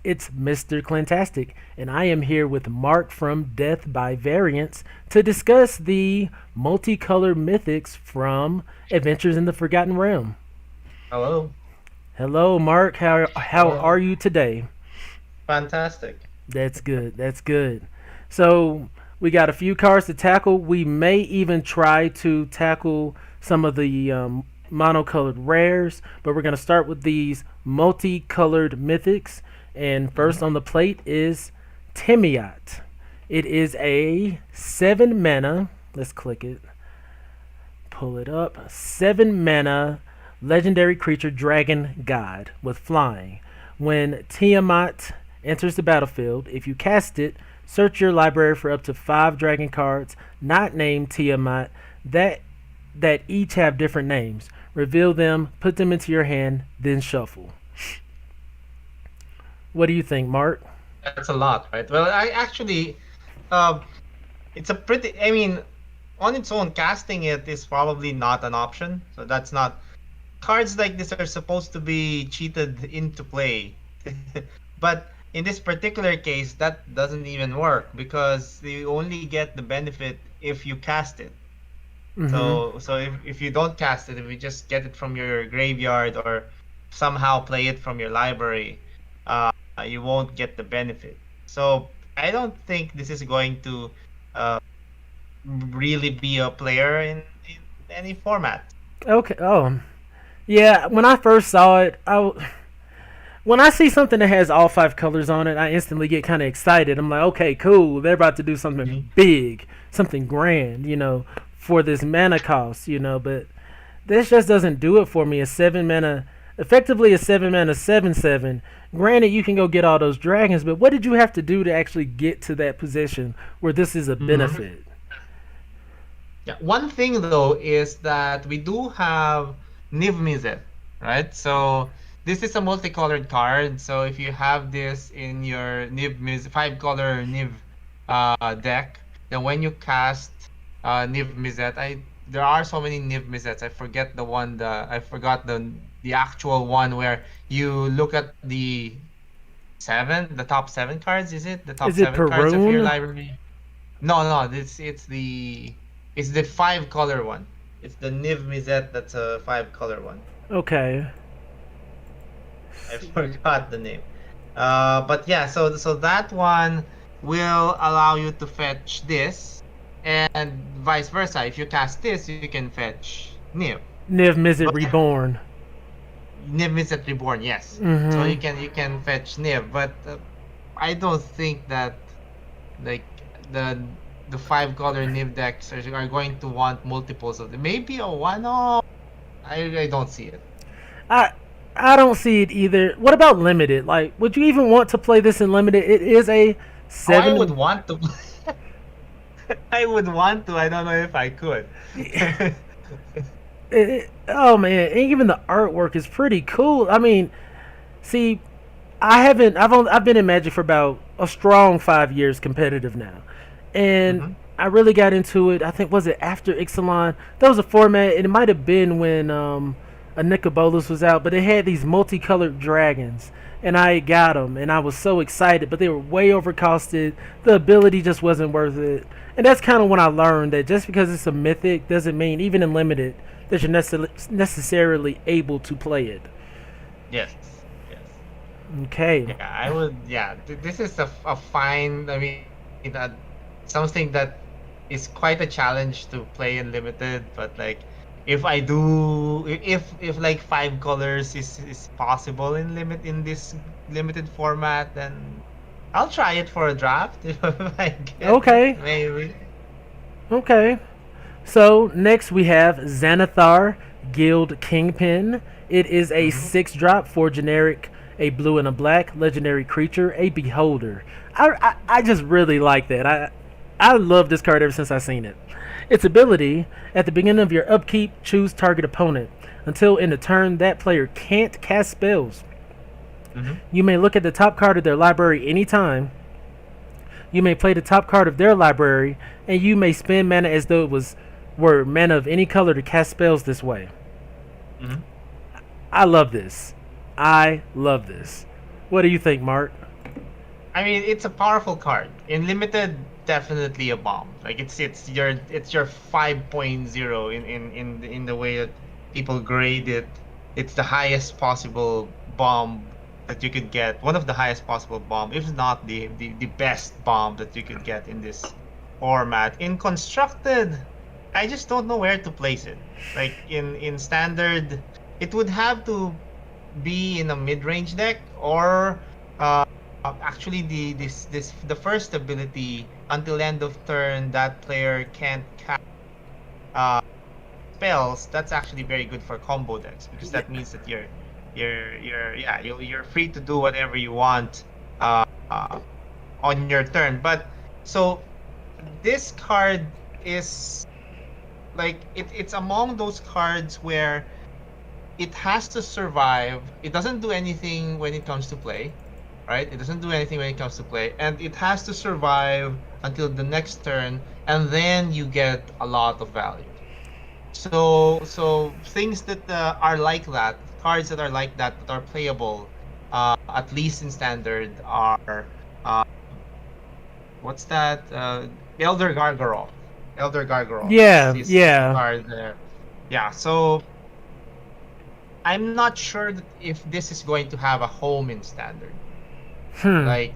It's Mr. Clintastik, and I am here with Mark from Death by Variance to discuss the multicolored mythics from Adventures in the Forgotten Realm. Hello. Hello, Mark. How Hello. are you today? Fantastic. That's good. That's good. So we got a few cards to tackle. We may even try to tackle some of the monocolored rares, but we're gonna start with these multicolored mythics. And hmm first on the plate is Timiot. It is a 7 mana. Let's click it. Pull it up. 7 mana legendary creature dragon god with flying. When Tiamat enters the battlefield, if you cast it, search your library for up to 5 dragon cards not named Tiamat that each have different names. Reveal them, put them into your hand, then shuffle. What do you think, Mark? That's a lot, right? Well, I actually, uh, it's a pretty. I mean, on its own, casting it is probably not an option. So that's not. Cards like this are supposed to be cheated into play, but in this particular case, that doesn't even work because you only get the benefit if you cast it. Mm-hmm. So if you don't cast it, if you just get it from your graveyard or somehow play it from your library, you won't get the benefit. So I don't think this is going to uh, really be a player in any format. Okay. Yeah. When I first saw it, when I see something that has all 5 colors on it, I instantly get kind of excited. I'm like, okay, cool. They're about to do something Mhm. big, something grand, for this mana cost, But this just doesn't do it for me. A 7 mana, effectively a 7 mana 7/7. Granted, you can go get all those dragons, but what did you have to do to actually get to that position where this is a Mhm. benefit? Yeah. One thing though is that we do have Niv Mizzet, right? So this is a multicolored card. So if you have this in your Niv Miz 5 color Niv deck, then when you cast Niv Mizzet, I there are so many Niv Mizzets. I forgot the actual one where you look at the top seven cards. Is it the top Is it seven cards of your Perun? library? No, no, it's the 5 color one. It's the Niv Mizzet that's a 5 color one. Okay. I forgot the name. But yeah, so that one will allow you to fetch this, and vice versa. If you cast this, you can fetch Niv. Niv Mizzet But Reborn. Niv Mizzet Reborn, yes. So Mm-hmm. you can fetch Niv, but I don't think that like the 5 color Niv decks are going to want multiples of them. Maybe a one off. I don't see it. I I don't see it either. What about limited? Like, would you even want to play this in limited? It is a Oh, I would seven. want to. I would want to. I don't know if I could. Oh man, and even the artwork is pretty cool. I mean, see, I haven't. I've been in Magic for about a strong 5 years competitive now, and hmm I really got into it. I think was it after Ixalan? That was a format, and it might have been when a Nicobolus was out, but it had these multicolored dragons, and I got them, and I was so excited, but they were way overcosted. The ability just wasn't worth it, and that's kind of when I learned that just because it's a mythic doesn't mean even in limited that you're necessarily able to play it. Yes. Yes. Okay. Yeah, I would. Yeah, this is a fine. I mean, something that is quite a challenge to play in limited. But like, if I do, if like 5 colors is possible in this limited format, then I'll try it for a draft if I get it. Okay. Maybe. Okay. So next we have Xanathar Guild Kingpin. It is a hmm 6 drop for generic, a blue and a black legendary creature, a beholder. I just really like that. I love this card ever since I seen it. Its ability: at the beginning of your upkeep, choose target opponent. Until in the turn that player can't cast spells. hmm You may look at the top card of their library anytime. You may play the top card of their library, and you may spend mana as though it were mana of any color to cast spells this way. hmm I love this. I love this. What do you think, Mark? I mean, it's a powerful card. In limited, definitely a bomb. Like it's your 5.0 in the way that people grade it. It's the highest possible bomb that you could get. One of the highest possible bomb, if not the best bomb that you could get in this format. In constructed, I just don't know where to place it. Like in standard, it would have to be in a mid-range deck or actually the first ability until end of turn that player can't cast uh, spells. That's actually very good for combo decks because Yeah, that means that you're free to do whatever you want uh, on your turn. But so this card is like it's among those cards where it has to survive. It doesn't do anything when it comes to play, right? It doesn't do anything when it comes to play, and it has to survive until the next turn, and then you get a lot of value. So things that are like that, cards that are like that are playable, at least in standard, are uh, what's that? Elder Gargaroth. Elder Gargaroth yeah, is a yeah. card there. Yeah, so I'm not sure that if this is going to have a home in standard. Hmm. Like,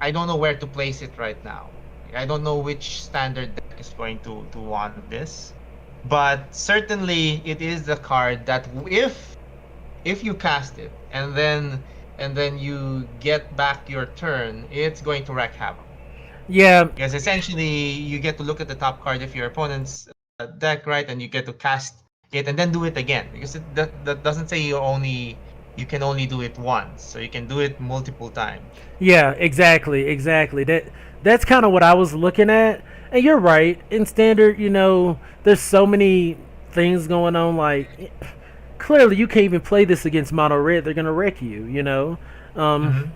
I don't know where to place it right now. I don't know which standard deck is going to want this. But certainly it is the card that if you cast it and then you get back your turn, it's going to wreak havoc. Yeah, Because essentially you get to look at the top card of your opponent's deck, right? And you get to cast it and then do it again. Because that doesn't say you can only do it once. So you can do it multiple times. yeah, exactly, exactly. That's kind of what I was looking at. And you're right. In standard, there's so many things going on. Like, clearly, you can't even play this against mono red. They're gonna wreck you. Um, Mm-hmm.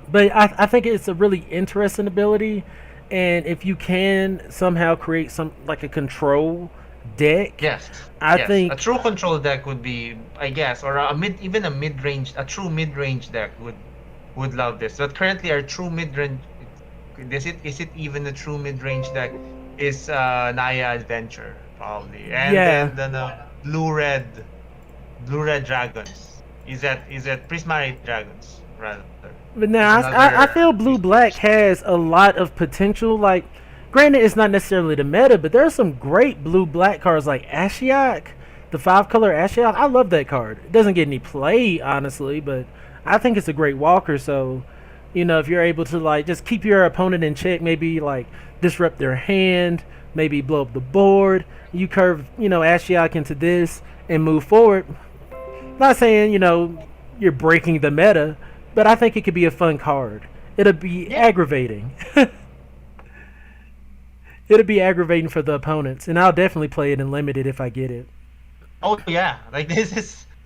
but I think it's a really interesting ability. And if you can somehow create some like a control deck, Yes, I yes. A think true control deck would be, I guess, or even a mid-range, a true mid-range deck would love this. But currently, our true mid-range, is it even a true mid-range deck? Is Naya Adventure probably, and yeah. then the blue red dragons. Is that Prismarine dragons rather? But Is now I another feel blue black resource. has a lot of potential. Like, granted, it's not necessarily the meta, but there are some great blue black cards like Ashiok, the 5-color Ashiok. I love that card. It doesn't get any play, honestly, but I think it's a great walker. So, if you're able to like just keep your opponent in check, maybe like disrupt their hand, maybe blow up the board, you curve Ashiok into this and move forward. Not saying you're breaking the meta, but I think it could be a fun card. It'll be Yeah. aggravating. It'll be aggravating for the opponents, and I'll definitely play it in limited if I get it. Oh yeah. Like this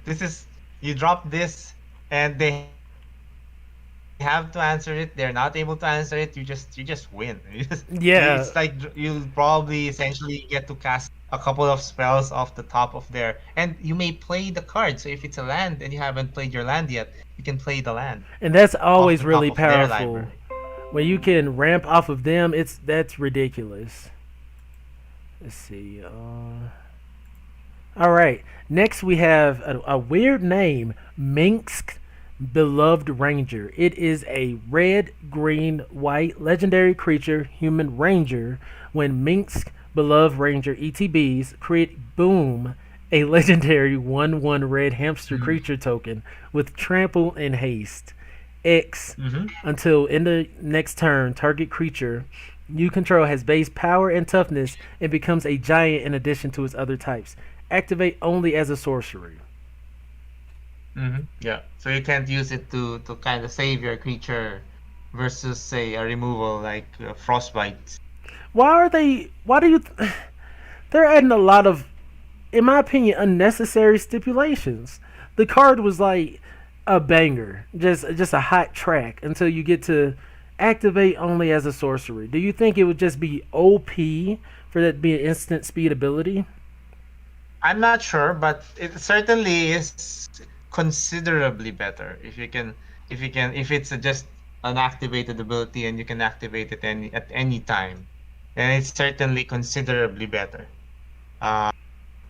is you drop this and they have to answer it. They're not able to answer it. You just win. It's like you'll Yeah, probably essentially get to cast a couple of spells off the top of there, and you may play the card. So if it's a land and you haven't played your land yet, you can play the land and that's off the always top really of their powerful. library. When you can ramp off of them, that's ridiculous. Let's see. All right. Next, we have a weird name, Minsk Beloved Ranger. It is a red, green, white legendary creature, human ranger. When Minsk Beloved Ranger ETBs create Boom, a legendary 1/1 red hamster Mm. creature token with trample and haste. X Mm-hmm. until in the next turn, target creature you control has base power and toughness and becomes a giant in addition to its other types. Activate only as a sorcery. Mm-hmm. Yeah. So you can't use it to kind of save your creature versus say a removal like frostbite. Why are they? Why do you? They're adding a lot of, in my opinion, unnecessary stipulations. The card was like a banger, just a hot track until you get to activate only as a sorcery. Do you think it would just be OP for that to be an instant speed ability? I'm not sure, but it certainly is considerably better if it's just an activated ability and you can activate it at any time, then it's certainly considerably better. Uh,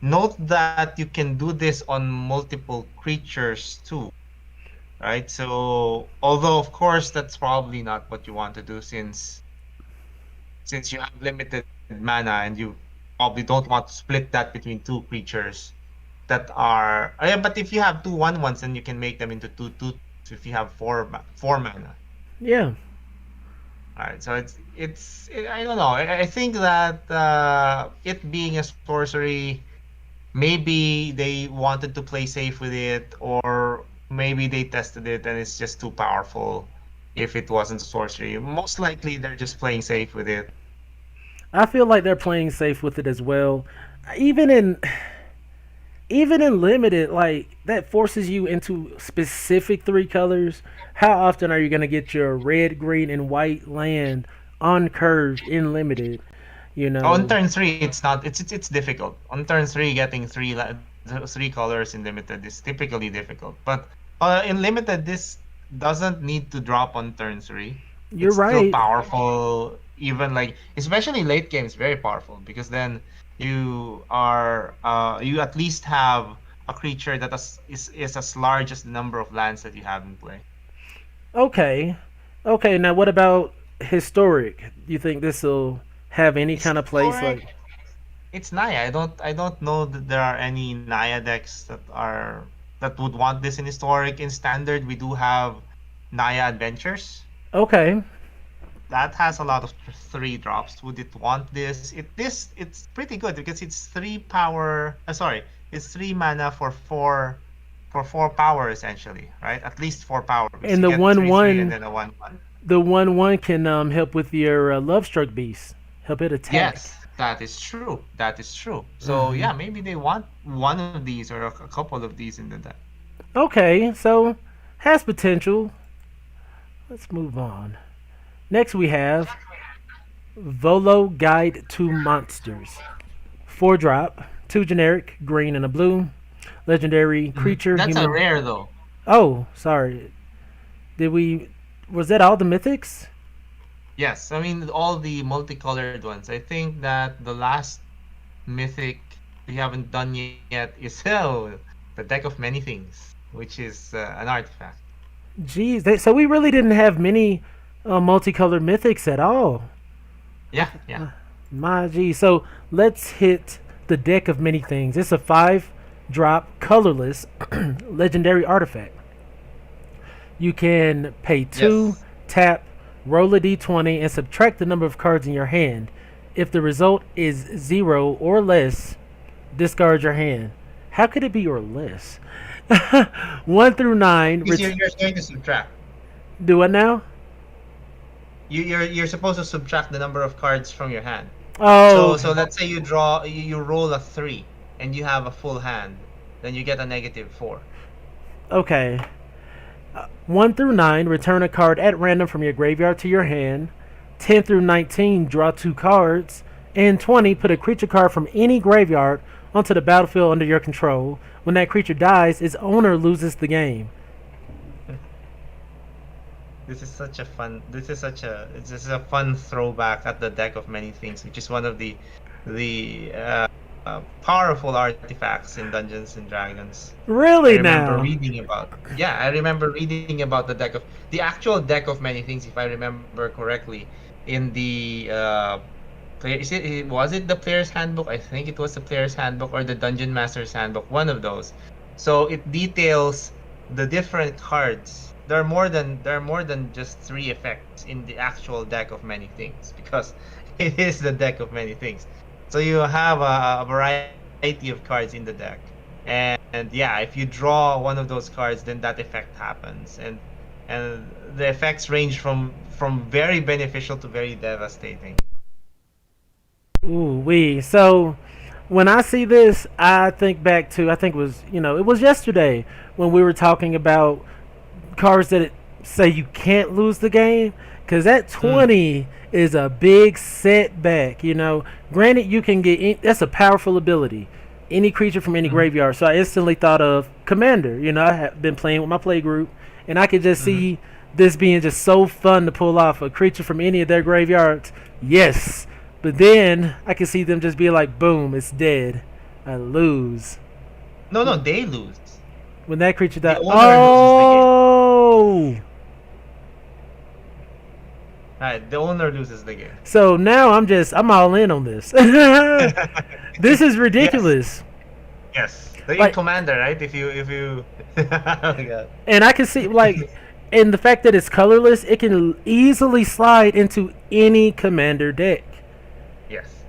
Note that you can do this on multiple creatures too, right? So although of course that's probably not what you want to do since you have limited mana and you probably don't want to split that between two creatures that are yeah, but if you have two one ones, then you can make them into two twos if you have four mana. Yeah. All right, so I don't know. I think that it being a sorcery, maybe they wanted to play safe with it, or maybe they tested it and it's just too powerful. If it wasn't a sorcery, most likely they're just playing safe with it. I feel like they're playing safe with it as well. Even in even in limited, like that forces you into specific three colors. How often are you gonna get your red, green, and white land on curve in limited? You On know. turn three, it's not. It's difficult. On turn three, getting three colors in limited is typically difficult. But in limited, this doesn't need to drop on turn three. You're It's still right. powerful, even like especially late game is very powerful because then you at least have a creature that is as large as the number of lands that you have in play. Okay. Okay. Now, what about historic? Do you think this will have any kind of place? Historic, Like, it's Naya. I don't know that there are any Naya decks that would want this in historic. In standard, we do have Naya Adventures. okay. That has a lot of three drops. Would it want this? It's pretty good because it's three power. It's three mana for four power essentially, right? At least four power because And you the get one three and one, then a 1/1. the one can help with your love struck beast. Help it attack. Yes, that is true. That is true. So Hmm. yeah, maybe they want one of these or a couple of these in the deck. Okay. So has potential. Let's move on. Next we have Volo Guide to Monsters. 4 drop, 2 generic, green and a blue. Legendary creature, That's a human. rare though. Oh, sorry. Did we. Was that all the mythics? Yes, I mean all the multicolored ones. I think that the last mythic we haven't done yet is the deck of many things, which is an artifact. Jeez, so we really didn't have many multicolored mythics at all. Yeah, yeah. My geez. So let's hit the deck of many things. It's a 5 drop, colorless, legendary artifact. You can pay two, Yes. tap, roll a d20, and subtract the number of cards in your hand. If the result is 0 or less, discard your hand. How could it be or less? 1 through 9. Because you're going to subtract. Do it now? You're supposed to subtract the number of cards from your hand. Oh, So let's say you roll a 3 and you have a full hand, then you get a -4. okay. 1 through 9, return a card at random from your graveyard to your hand. 10 through 19, draw 2 cards. And 20, put a creature card from any graveyard onto the battlefield under your control. When that creature dies, its owner loses the game. This is a fun throwback at the deck of many things, which is one of the powerful artifacts in Dungeons and Dragons. I Really remember now? reading about. Yeah, I remember reading about the actual deck of many things, if I remember correctly, in the was it the player's handbook? I think it was the player's handbook or the dungeon master's handbook, one of those. So it details the different cards. There are more than just three effects in the actual deck of many things because it is the deck of many things. So you have a variety of cards in the deck. And yeah, if you draw one of those cards, then that effect happens. And the effects range from very beneficial to very devastating. Ooh, wee. So when I see this, I think back to, I think it was, it was yesterday when we were talking about cards that say you can't lose the game. Because that Mm, 20 is a big setback. Granted, you can get, that's a powerful ability. Any creature from any mhm. graveyard. So I instantly thought of Commander. You know, I have been playing with my play group, and I could just Hmm. see this being just so fun to pull off a creature from any of their graveyards. Yes, but then I can see them just be like, boom, it's dead. I lose. No, no, they lose. When that creature The died. owner loses the game. Oh! Right, the owner loses the game. So now I'm all in on this. This is Yes, ridiculous. yes. The Like, commander, right? If you oh my god. and I can see, like, and the fact that it's colorless, it can easily slide into any commander deck. Yes.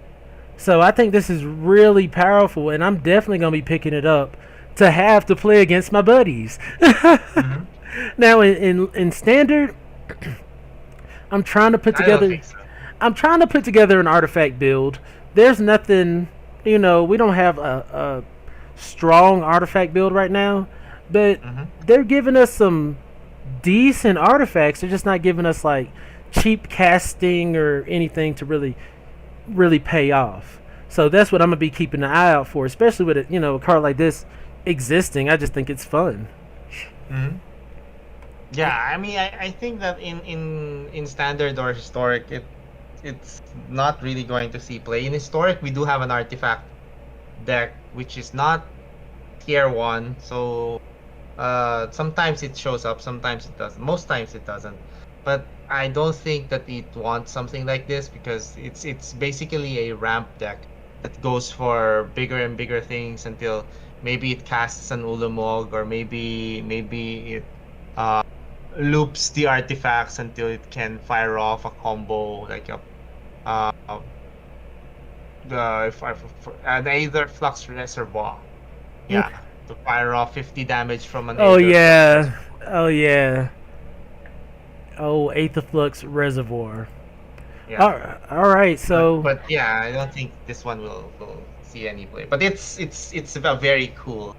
So I think this is really powerful, and I'm definitely gonna be picking it up to have to play against my buddies. Hmm. Now in standard, I'm trying to put I don't together think so. I'm trying to put together an artifact build. There's nothing, we don't have a strong artifact build right now, but Hmm. they're giving us some decent artifacts. They're just not giving us like cheap casting or anything to really pay off. So that's what I'm gonna be keeping an eye out for, especially with a card like this existing. I just think it's fun. Hmm. Yeah, I mean, I think that in standard or historic, it's not really going to see play. In historic, we do have an artifact deck which is not tier 1, so sometimes it shows up, sometimes it doesn't. Most times it doesn't. But I don't think that it wants something like this because it's basically a ramp deck that goes for bigger and bigger things until maybe it casts an Ulamog, or maybe it uh, loops the artifacts until it can fire off a combo like a uh, the if I either Flux Reservoir. Okay. Yeah, to fire off 50 damage from an Oh Aether Flux yeah. Reservoir. Oh yeah. Oh, Aetherflux Reservoir. Yeah. All right. So But yeah, I don't think this one will see any play. But it's a very cool,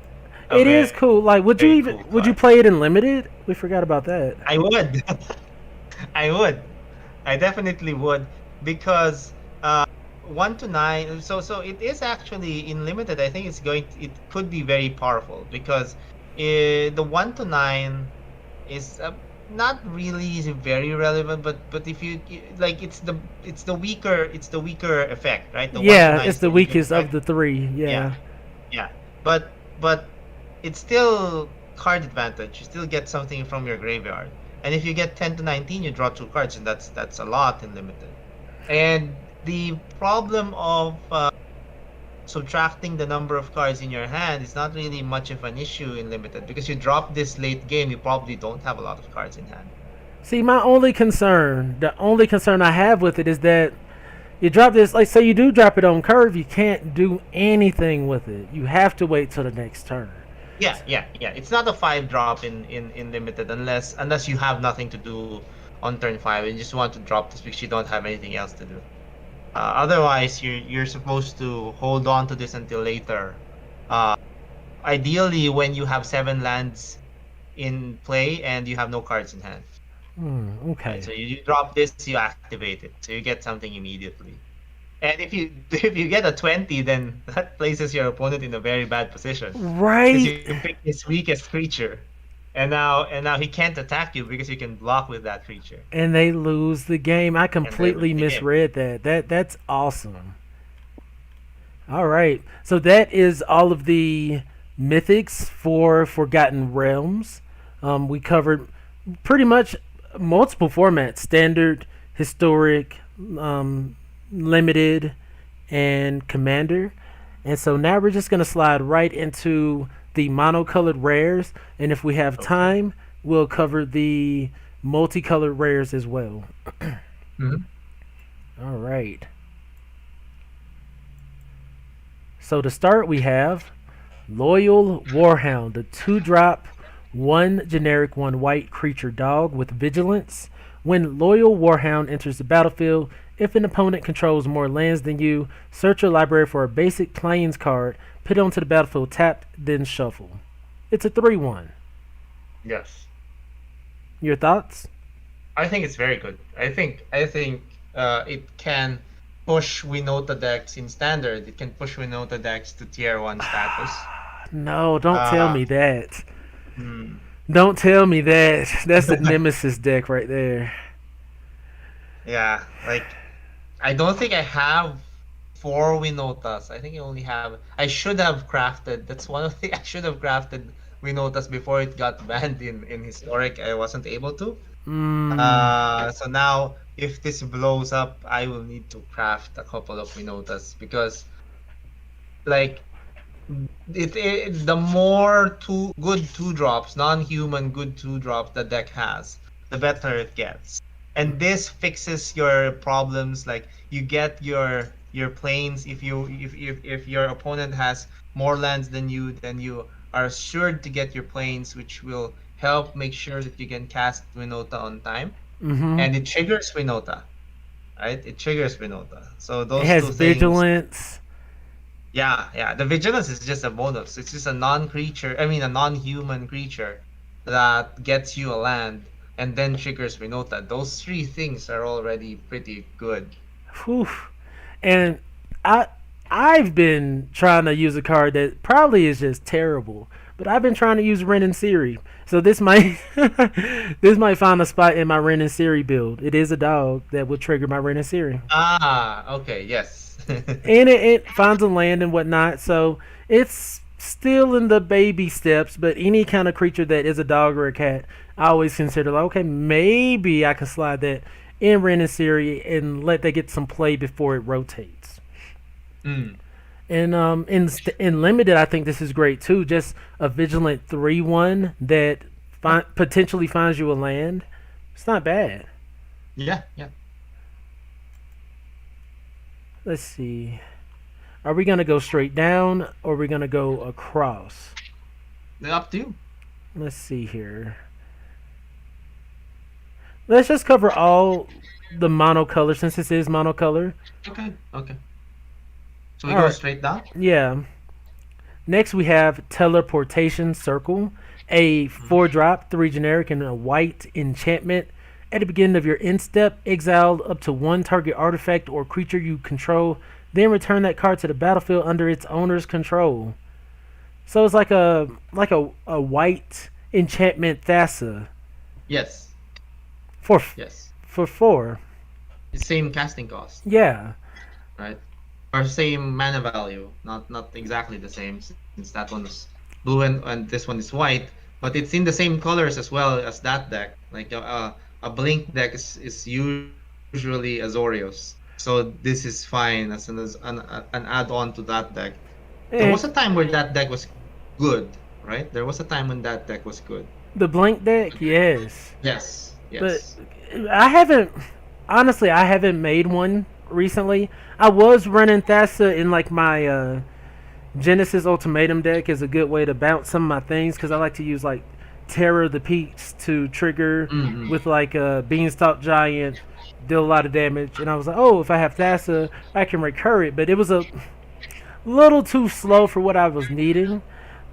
a it is very cool. Like, cool card. would you play it in limited? We forgot about that. I would. I would. I definitely would because 1 to 9. So it is actually in limited. I think it could be very powerful because the 1 to 9 is not really very relevant. But if like it's the weaker effect, right? The one to Yeah, nine it's is the the weaker weakest of effect. the three. Yeah, Yeah. yeah. But it's still card advantage. You still get something from your graveyard. And if you get 10 to 19, you draw 2 cards, and that's a lot in limited. And the problem of subtracting the number of cards in your hand is not really much of an issue in limited because you drop this late game, you probably don't have a lot of cards in hand. See, the only concern I have with it is that you drop this. Like, say you do drop it on curve, you can't do anything with it. You have to wait till the next turn. Yeah, yeah, yeah. It's not a 5 drop in limited unless you have nothing to do on turn 5 and you just want to drop this because you don't have anything else to do. Otherwise, you're supposed to hold on to this until later. Uh, Ideally, when you have 7 lands in play and you have no cards in hand. Right, Okay. so you drop this, you activate it, so you get something immediately. And if you if you get a 20, then that places your opponent in a very bad position because Right. you pick his weakest creature, and now he can't attack you because you can block with that creature, And they lose the game. I and they lose completely the game. misread that. That's awesome. All right. So that is all of the mythics for Forgotten Realms. We covered pretty much multiple formats: standard, historic, um, limited, and commander. And so now we're just gonna slide right into the monocolored rares, and if we have Okay. time, we'll cover the multicolored rares as well. Hmm. All right. So to start, we have Loyal Warhound, the 2 drop, 1 generic, 1 white creature dog with vigilance. When Loyal Warhound enters the battlefield, if an opponent controls more lands than you, search your library for a basic plains card, put it onto the battlefield tapped, then shuffle. It's a 3-1. Yes, Your thoughts? I think it's very good. I think it can push Winota decks in standard. It can push Winota decks to tier 1 status. No, don't tell Uh, me that. hmm. Don't tell me that. That's the Nemesis deck right there. Yeah, like I don't think I have four Winotas. I think I only have. I should have crafted. That's one of the. I should have crafted Winotas before it got banned in historic. I wasn't able to. Mmm. So now if this blows up, I will need to craft a couple of Winotas because like the more two drops, non-human good two drops the deck has, the better it gets. And this fixes your problems. Like you get your planes if your opponent has more lands than you are assured to get your planes, which will help make sure that you can cast Winota on time. Mm-hmm. And it triggers Winota, right? It triggers Winota. So It those has two things. vigilance. Yeah, yeah. The vigilance is just a bonus. It's just a non-creature, I mean a non-human creature that gets you a land and then triggers Renota. Those three things are already pretty good. Whew. And I I've been trying to use a card that probably is just terrible, but I've been trying to use Ren and Siri. So this might this might find a spot in my Ren and Siri build. It is a dog that will trigger my Ren and Siri. Ah, okay, yes. And it finds a land and whatnot. So it's still in the baby steps, but any kind of creature that is a dog or a cat, I always consider like, okay, maybe I can slide that in Ren and Siri and let that get some play before it rotates. Mm, And in limited, I think this is great too. Just a vigilant 3/1 that yeah, potentially finds you a land. It's not bad. yeah, yeah. Let's see. Are we gonna go straight down or are we gonna go across? Up to you. Let's see here. Let's just cover all the monocolor since this is monocolor. Okay, okay. So we All go right. straight down. Yeah. Next we have teleportation circle, a Mhm. 4 drop, 3 generic, and a white enchantment. At the beginning of your end step, exile up to one target artifact or creature you control, then return that card to the battlefield under its owner's control. So it's like a white enchantment Thassa Yes, for yes. for 4. Same casting cost, Yeah. right? Or same mana value. Not exactly the same since that one's blue and this one is white, but it's in the same colors as well as that deck. Like a blink deck is usually Azorius, so this is fine as an add-on to that deck. There was a And time where that deck was good, right? There was a time when that deck was good. the blink deck, yes. Yes, But yes. I haven't honestly I haven't made one recently. I was running Thassa in like my Genesis Ultimatum deck is a good way to bounce some of my things because I like to use like Terror of the Peaks to trigger Mm-hmm. with like a Beanstalk Giant, deal a lot of damage. And I was like, oh, if I have Thassa, I can recur it. But it was a little too slow for what I was needing.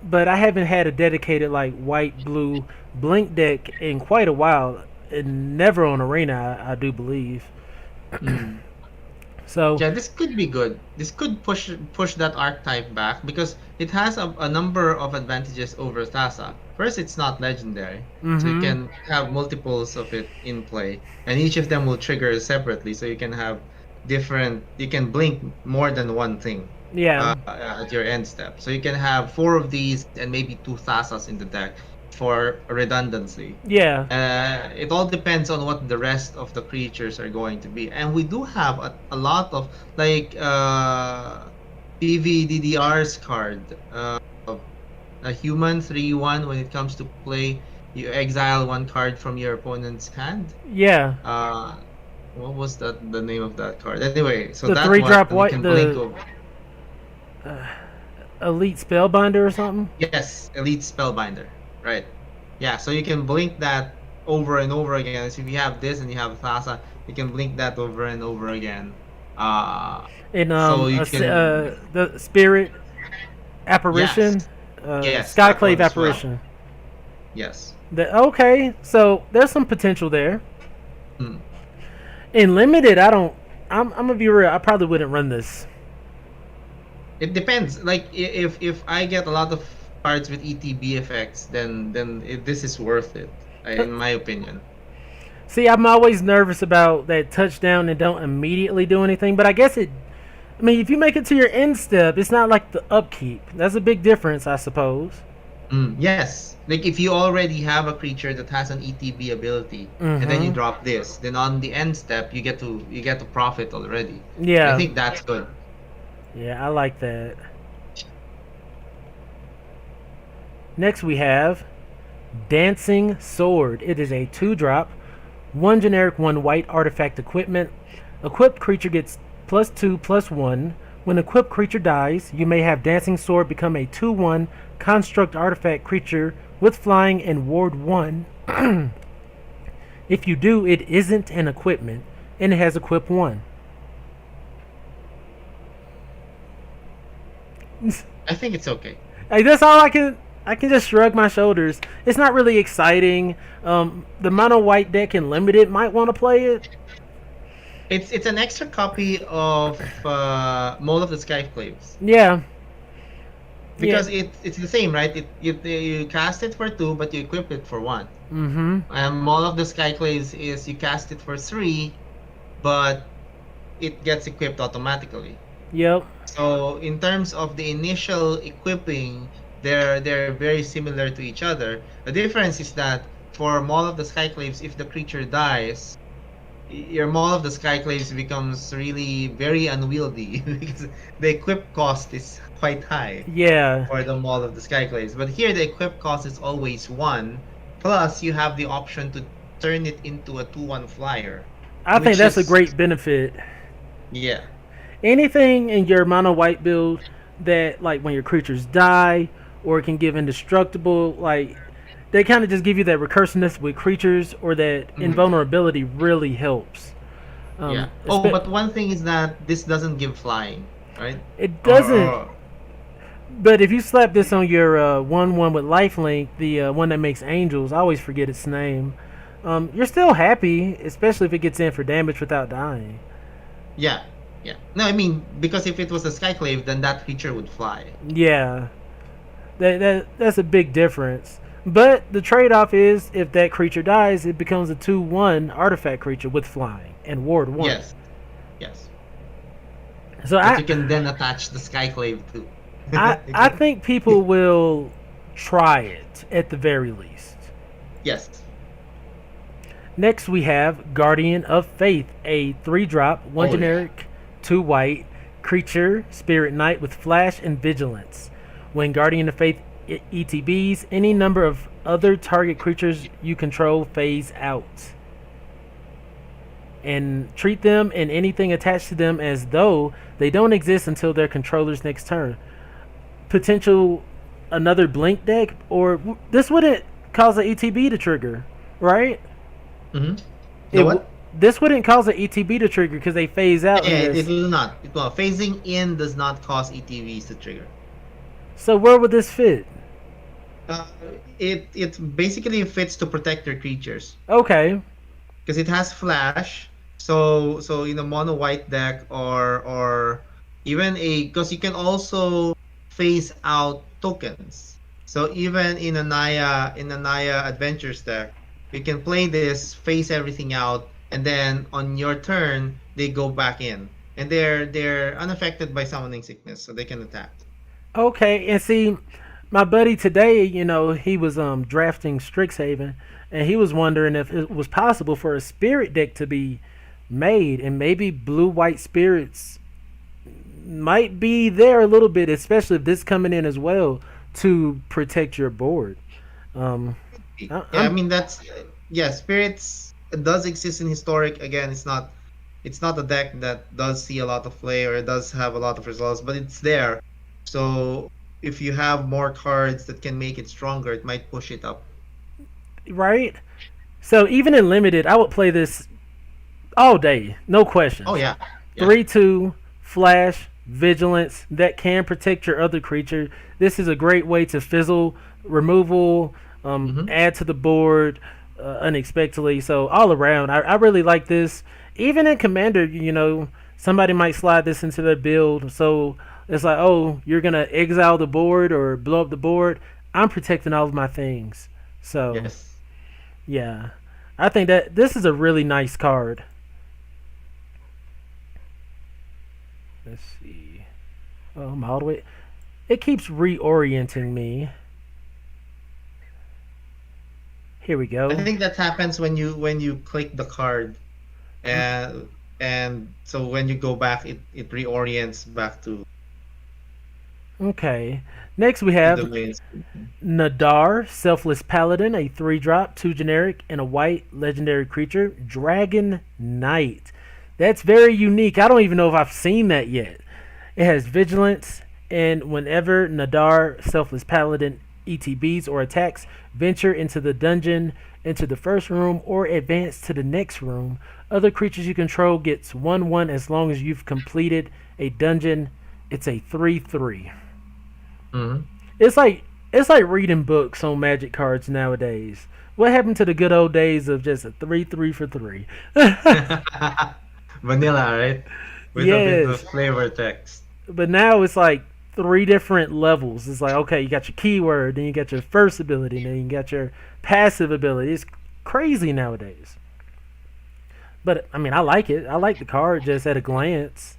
But I haven't had a dedicated like white blue blink deck in quite a while, and never on arena, I do believe. Mm. So, Yeah, this could be good. This could push that archetype back because it has a number of advantages over Thassa. First, it's not legendary, so you mm-hmm. can have multiples of it in play, and each of them will trigger separately. So you can have you can blink more than one thing Yeah, at your end step. So you can have four of these and maybe two Thassas in the deck for redundancy. yeah, It all depends on what the rest of the creatures are going to be. And we do have a lot of like PVDDR's card. A human 3/1 when it comes to play, you exile one card from your opponent's hand. yeah. Uh, what was the name of that card? Anyway, so The that three one drop you can white, blink the over. elite spellbinder or something. Yes, Elite Spellbinder. Right. Yeah, so you can blink that over and over again. So if you have this and you have Thassa, you can blink that over and over again. Uh, And so you can, the spirit yes, apparition, yes, that one Skyclave as well. apparition. Yes. Okay, so there's some potential there. Hmm. In limited, I don't. I'm gonna be real. I probably wouldn't run this. It depends. Like if I get a lot of cards with ETB effects, this is worth it, in my opinion. See, I'm always nervous about that touchdown and don't immediately do anything, but I guess it. I mean, if you make it to your end step, it's not like the upkeep. That's a big difference, I suppose. Yes, like if you already have a creature that has an ETB ability, and then you Mm-hmm. drop this, then on the end step you get to profit already. I Yeah. think that's good. Yeah, I like that. Next we have Dancing Sword. It is a 2 drop, 1 generic, 1 white artifact equipment. Equipped creature gets +2/+1. When equipped creature dies, you may have Dancing Sword become a 2/1 construct artifact creature with flying and ward 1. If you do, it isn't an equipment and it has equip 1. I think it's okay. Like, that's all I can just shrug my shoulders. It's not really exciting. The mono white deck and limited might want to play it. It's an extra copy of Mole of the Skyclaves. Yeah, yeah. Because it's the same, right? You cast it for 2, but you equip it for 1. Mm-hmm. And Mall of the Skyclaves is you cast it for 3, but it gets equipped automatically. Yep. So in terms of the initial equipping, they're very similar to each other. The difference is that for Mall of the Skyclaves, if the creature dies, your Mall of the Skyclaves becomes really very unwieldy because the equip cost is quite high Yeah. for the Mall of the Skyclaves. But here the equip cost is always 1. Plus you have the option to turn it into a 2/1 flyer, I think which that's a is great benefit. yeah. Anything in your mono white build that, like, when your creatures die or it can give indestructible, like, they kind of just give you that recursiveness with creatures, or that Mhm. invulnerability really helps. Yeah. Oh, Espe- but one thing is that this doesn't give flying, right? it Or, doesn't. But if you slap this on your 1/1 with lifelink, the one that makes angels, I always forget its name. You're still happy, especially if it gets in for damage without dying. yeah, yeah. No, I mean because if it was a Skyclave, then that creature would fly. Yeah, that's a big difference. But the trade-off is, if that creature dies, it becomes a 2/1 artifact creature with flying and ward 1. Yes, yes. So That I you can then attach the Skyclave to. I think people will try it at the very least. Yes. Next, we have Guardian of Faith, a 3 drop, 1 Oh yeah. generic, 2 white creature, Spirit Knight with Flash and Vigilance. When Guardian of Faith ETBs, any number of other target creatures you control phase out. And treat them and anything attached to them as though they don't exist until their controller's next turn. Potential another blink deck, or this wouldn't cause an ETB to trigger, right? Mm-hmm. The It what? this wouldn't cause an ETB to trigger because they phase out Yeah, it unless. will not. It will. Phasing in does not cause ETVs to trigger. So where would this fit? Uh, it basically fits to protect your creatures Okay. because it has flash. So in a mono white deck or even because you can also phase out tokens. So even in a Naya Adventures deck, you can play this, phase everything out, and then on your turn they go back in, and they're unaffected by summoning sickness, so they can attack. Okay. And see, my buddy today, he was drafting Strixhaven, and he was wondering if it was possible for a spirit deck to be made, and maybe blue white spirits might be there a little bit, especially if this coming in as well to protect your board. Um, Yeah, I, I I'm mean that's yeah, spirits does exist in historic. Again, it's not a deck that does see a lot of play or does have a lot of results, but it's there. So if you have more cards that can make it stronger, it might push it up. right. So even in limited, I would play this all day, no Oh questions. yeah, yeah. 3/2 flash vigilance that can protect your other creature. This is a great way to fizzle removal, Mm-hmm. add to the board unexpectedly. So all around, I really like this. Even in commander, somebody might slide this into their build. So it's like, oh, you're gonna exile the board or blow up the board. I'm protecting all of my things. So Yes. yeah, I think that this is a really nice card. Let's see. Oh, I'm all the way. It keeps reorienting me. Here we I go. think that happens when you click the card, and so when you go back, it reorients back Okay. Next we to the have main screen. Nadar, Selfless Paladin, a 3 drop, 2 generic, and a white legendary creature. Dragon Knight. That's very unique. I don't even know if I've seen that yet. It has Vigilance, and whenever Nadar, Selfless Paladin, ETBs or attacks, venture into the dungeon, into the first room, or advance to the next room. Other creatures you control gets 1/1 as long as you've completed a dungeon. It's a 3/3. Mhm. It's like it's like reading books on Magic cards nowadays. What happened to the good old days of just a 3/3 for 3? Vanilla, right? With a bit of Yes, flavor text. but now it's like three different levels. It's like, okay, you got your keyword, then you got your first ability, then you got your passive ability. It's crazy nowadays. But I mean, I like it. I like the card just at a glance.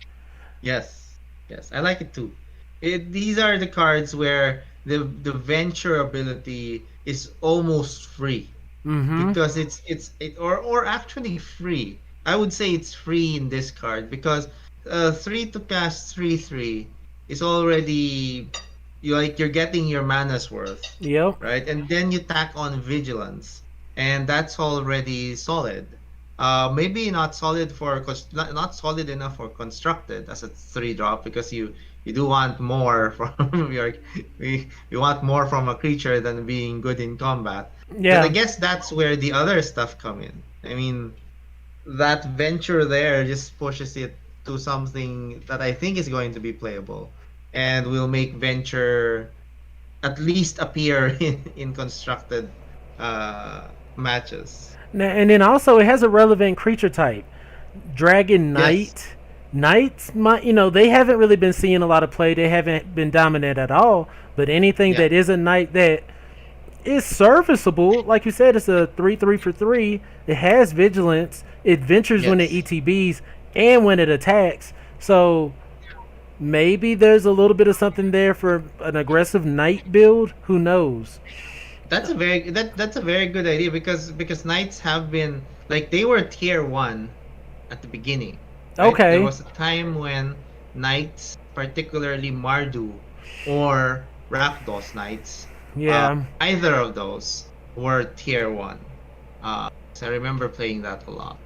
Yes, yes, I like it too. These are the cards where the venture ability is almost free Mm-hmm. because or actually free. I would say it's free in this card because three to cast 3/3 is already you're getting your mana's worth, Yep. right? And then you tack on vigilance, and that's already solid. Maybe not solid not solid enough for constructed as a 3 drop because you do want more from we want more from a creature than being good in combat. But I Yeah. guess that's where the other stuff come in. I mean, that venture there just pushes it to something that I think is going to be playable and will make venture at least appear in constructed matches. And then also it has a relevant creature type. Dragon Yes. Knight. Knights, they haven't really been seeing a lot of play. They haven't been dominant at all. But anything Yeah. that is a knight that is serviceable, like you said, it's a 3/3 for 3. It has vigilance. It ventures when it Yes. ETBs and when it attacks. So maybe there's a little bit of something there for an aggressive knight build. Who knows? That's a very good idea because knights have been like they were tier 1 at the beginning, right? There Okay. was a time when knights, particularly Mardu or Rakdos knights, Yeah. either of those were tier 1. So I remember playing that a lot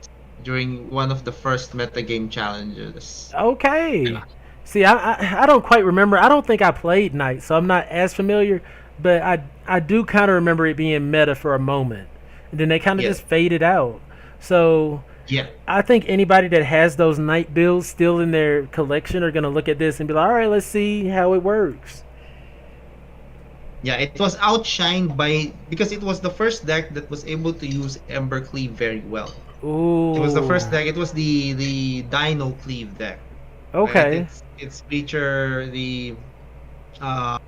during one of the first metagame challenges. Okay. See, I don't quite remember. I don't think I played Knight, so I'm not as familiar. But I do kind of remember it being meta for a moment, and then they kind of Yes. just faded out. So Yeah. I think anybody that has those Knight builds still in their collection are gonna look at this and be like, all right, let's see how it works. Yeah, it was outshined by because it was the first deck that was able to use Embercleave very well. It was the Ooh. first deck. It was the Dino Cleave deck, right? Okay. It's feature the uh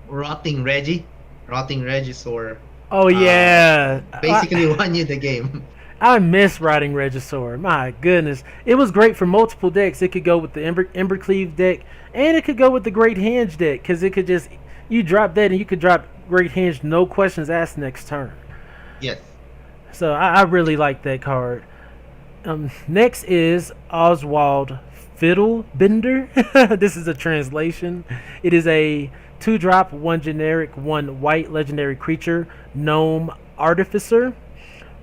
Rotting Reggie, Rotting Regisaur, Oh uh yeah. basically won you the game. I miss riding Regisaur. My goodness, it was great for multiple decks. It could go with the Embercleave deck, and it could go with the Great Henge deck because it could just you drop that and you could drop Great Henge, no questions asked next turn. Yes. So I really like that card. Next is Oswald Fiddlebender. This is a translation. It is a 2 drop, 1 generic, 1 white legendary creature, gnome artificer.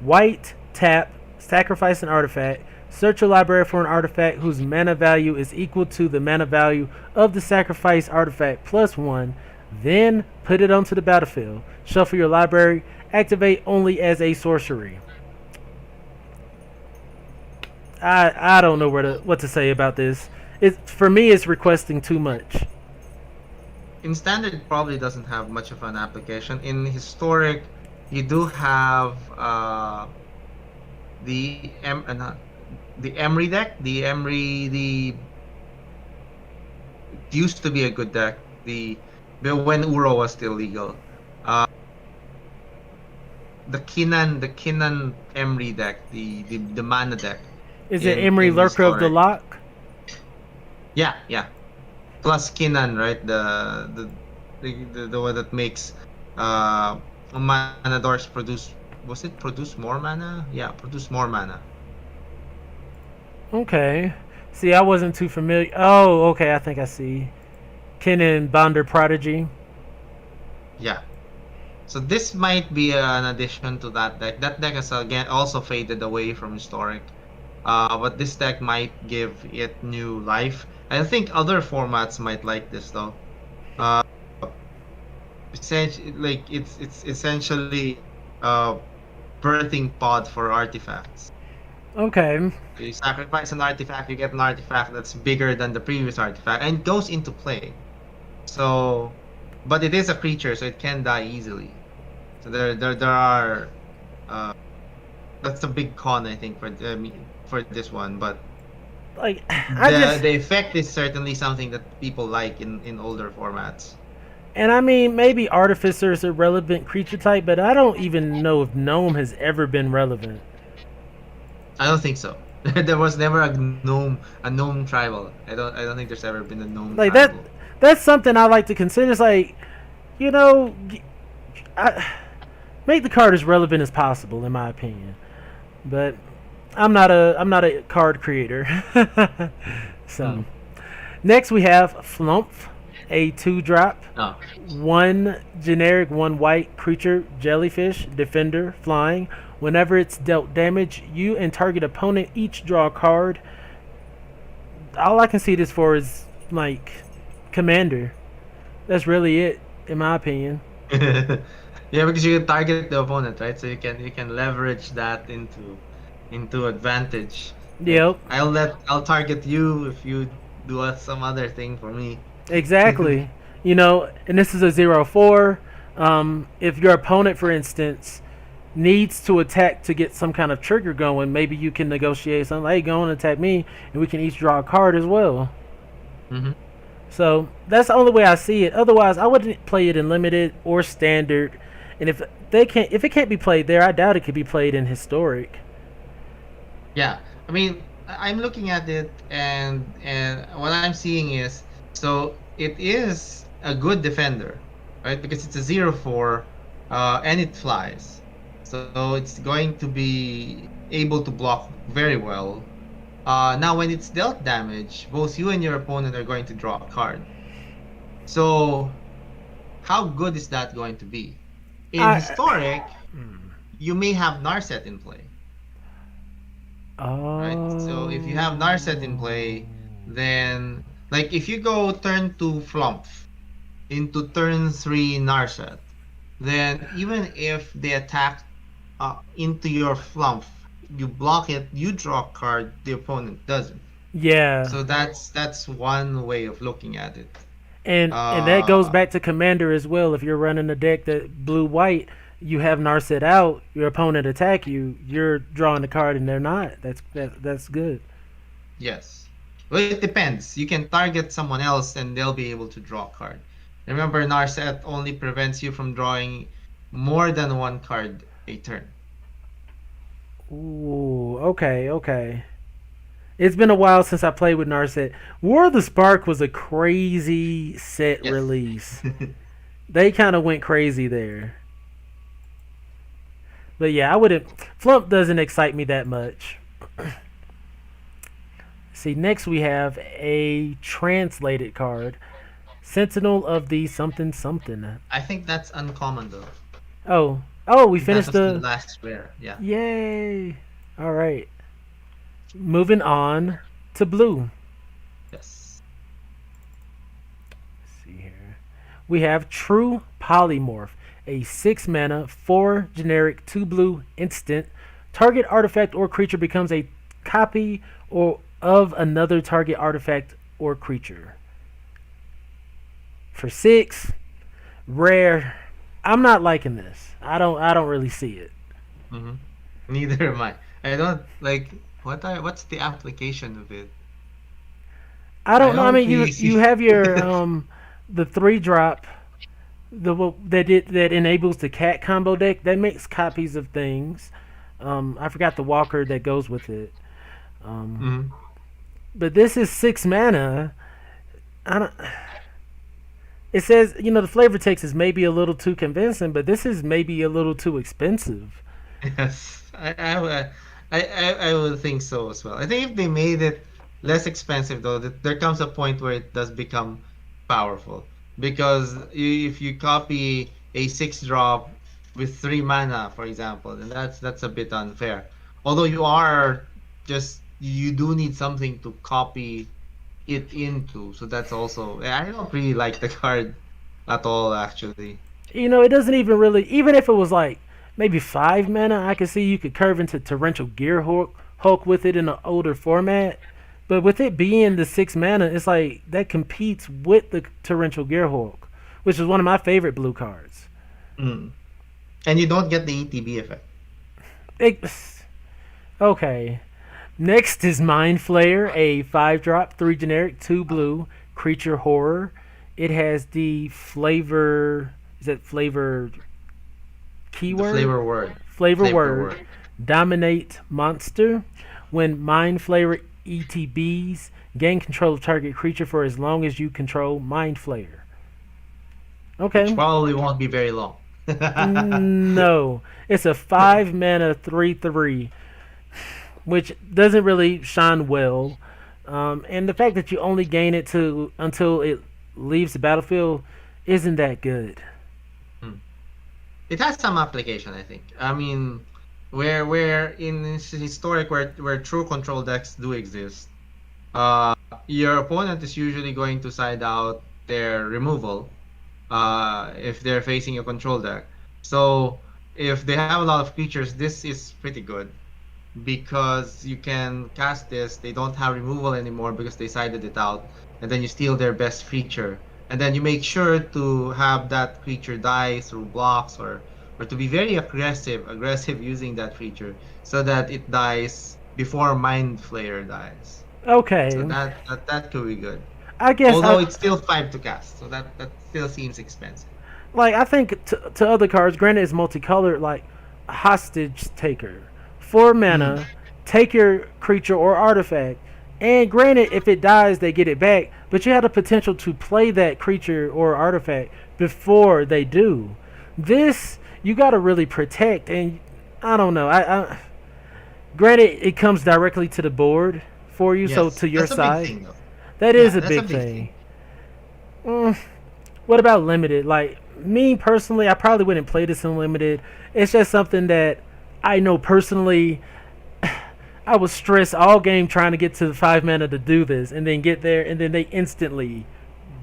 White, tap, sacrifice an artifact. Search your library for an artifact whose mana value is equal to the mana value of the sacrifice artifact plus 1. Then put it onto the battlefield. Shuffle your library. Activate only as a sorcery. I don't know what to say about this. It for me it's requesting too much. In standard, it probably doesn't have much of an application. In historic, you do have not the Emery deck. The Emery the it used to be a good deck. The but when Uro was still legal. Uh, the Kinan Emery deck, the mana deck Is it Emery in Lurker of the historic. Lock? Yeah, yeah. Plus Kinan, right? The one that makes uh mana doors produce, was it produce more mana? Yeah, produce more mana. Okay. See, I wasn't too familiar. Oh, okay. I think I see. Kennen Bonder Prodigy. Yeah. So this might be an addition to that deck. That deck has again also faded away from historic. But this deck might give it new life. I think other formats might like this though. Uh, essentially, like it's essentially uh birthing pod for artifacts. Okay. So you sacrifice an artifact, you get an artifact that's bigger than the previous artifact, and it goes into play. So, but it is a creature, so it can die easily. So there are uh that's a big con I think for this one, but Like, I the just. the effect is certainly something that people like in older formats. And I mean, maybe Artificer is a relevant creature type, but I don't even know if Gnome has ever been relevant. I don't think so. There was never a gnome tribal. I don't think there's ever been a gnome Like, that. tribal. That's something I like to consider. It's like, you know, I, make the card as relevant as possible, in my opinion. But I'm not a card creator. So Hmm. next we have Flump, a 2-drop, Oh, one generic, one white creature, jellyfish, defender, flying. Whenever it's dealt damage, you and target opponent each draw a card. All I can see this for is like commander. That's really it, in my opinion. yeah, because you can target the opponent, right? So you can leverage that into advantage. Like Yep, I'll target you if you do some other thing for me. exactly. And this is a 0/4. If your opponent, for instance, needs to attack to get some kind of trigger going, maybe you can negotiate something. Hey, go and attack me, and we can each draw a card as well. Hmm. So that's the only way I see it. Otherwise, I wouldn't play it in limited or standard. And if it can't be played there, I doubt it could be played in historic. Yeah, I mean, I'm looking at it, and what I'm seeing is, so it is a good defender, right? Because it's a 0/4, and it flies, so it's going to be able to block very well. Now when it's dealt damage, both you and your opponent are going to draw a card. So how good is that going to be? In I. historic, you may have Narset in play, right? So if you have Oh. Narset in play, then like if you go turn 2 Flump into turn 3 Narset, then even if they attack into your Flump, you block it, you draw a card, the opponent doesn't. Yeah. So that's one way of looking at it. And that goes Uh, back to commander as well. If you're running a deck that blue white, you have Narset out, your opponent attack you, you're drawing the card and they're not. That's good. yes. Well, it depends. You can target someone else and they'll be able to draw a card. Remember, Narset only prevents you from drawing more than one card a turn. Ooh, okay, okay. It's been a while since I played with Narset. War of the Spark was a crazy set Yes. release. They kind of went crazy there. But yeah, I wouldn't. Flump doesn't excite me that much. See, next we have a translated card, Sentinel of the something something. I think that's uncommon though. Oh, we That finished was the the. last rare. Yeah. Yay! All right, moving on to blue. Yes. Let's see here. We have True Polymorph, a 6 mana, 4 generic, 2 blue instant. Target artifact or creature becomes a copy or of another target artifact or creature. For 6, rare. I'm not liking this. I don't really see it. Hmm. Neither am I. I don't like what's the application of it? I I don't know. I don't mean, really you see. have your the 3-drop. that enables the cat combo deck that makes copies of things. I forgot the walker that goes with it. Um, Mm. but this is 6 mana. I don't. It says the flavor text is maybe a little too convincing, but this is maybe a little too expensive. Yes, I would think so as well. I think if they made it less expensive, though, that there comes a point where it does become powerful. Because if you copy a 6 drop with 3 mana, for example, then that's a bit unfair. Although you do need something to copy it into, so that's also I don't really like the card at all, actually. It doesn't even really. Even if it was like maybe 5 mana, I could see you could curve into torrential gear Hulk with it in an older format. But with it being the 6 mana, it's like that competes with the torrential gear Hulk, which is one of my favorite blue cards. Mm. And you don't get the ETB effect. It, okay. Next is Mind Flayer, a 5 drop, 3 generic, 2 blue creature horror. It has the flavor. Is that flavor The keyword? flavor word. Flavor Flavor word. word. Dominate monster. When Mind Flayer ETBs, gain control of target creature for as long as you control Mind Flayer. Which Okay. probably won't be very long. No. It's a 5 mana 3/3, which doesn't really shine well. And the fact that you only gain it to until it leaves the battlefield isn't that good. Hmm. It has some application, I think. I mean, where in historic where true control decks do exist, uh, your opponent is usually going to side out their removal if they're facing a control deck. So if they have a lot of creatures, this is pretty good because you can cast this. They don't have removal anymore because they sided it out, and then you steal their best creature, and then you make sure to have that creature die through blocks or to be very aggressive using that creature so that it dies before Mind Flayer dies. So Okay. that could be good. I guess Although I it's still 5 to cast, so that still seems expensive. I think to other cards, granted it's multicolored, like Hostage Taker, 4 mana, Mm, take your creature or artifact, and granted if it dies they get it back, but you have the potential to play that creature or artifact before they do. This you got to really protect, and I don't know. I granted it comes directly to the board for you, so yes, to your that's a big side, thing though. that is Yeah, a that's a big big thing. thing. Mm, what about limited? Like me personally, I probably wouldn't play this in limited. It's just something that I know personally. I was stressed all game trying to get to the 5 mana to do this, and then get there, and then they instantly,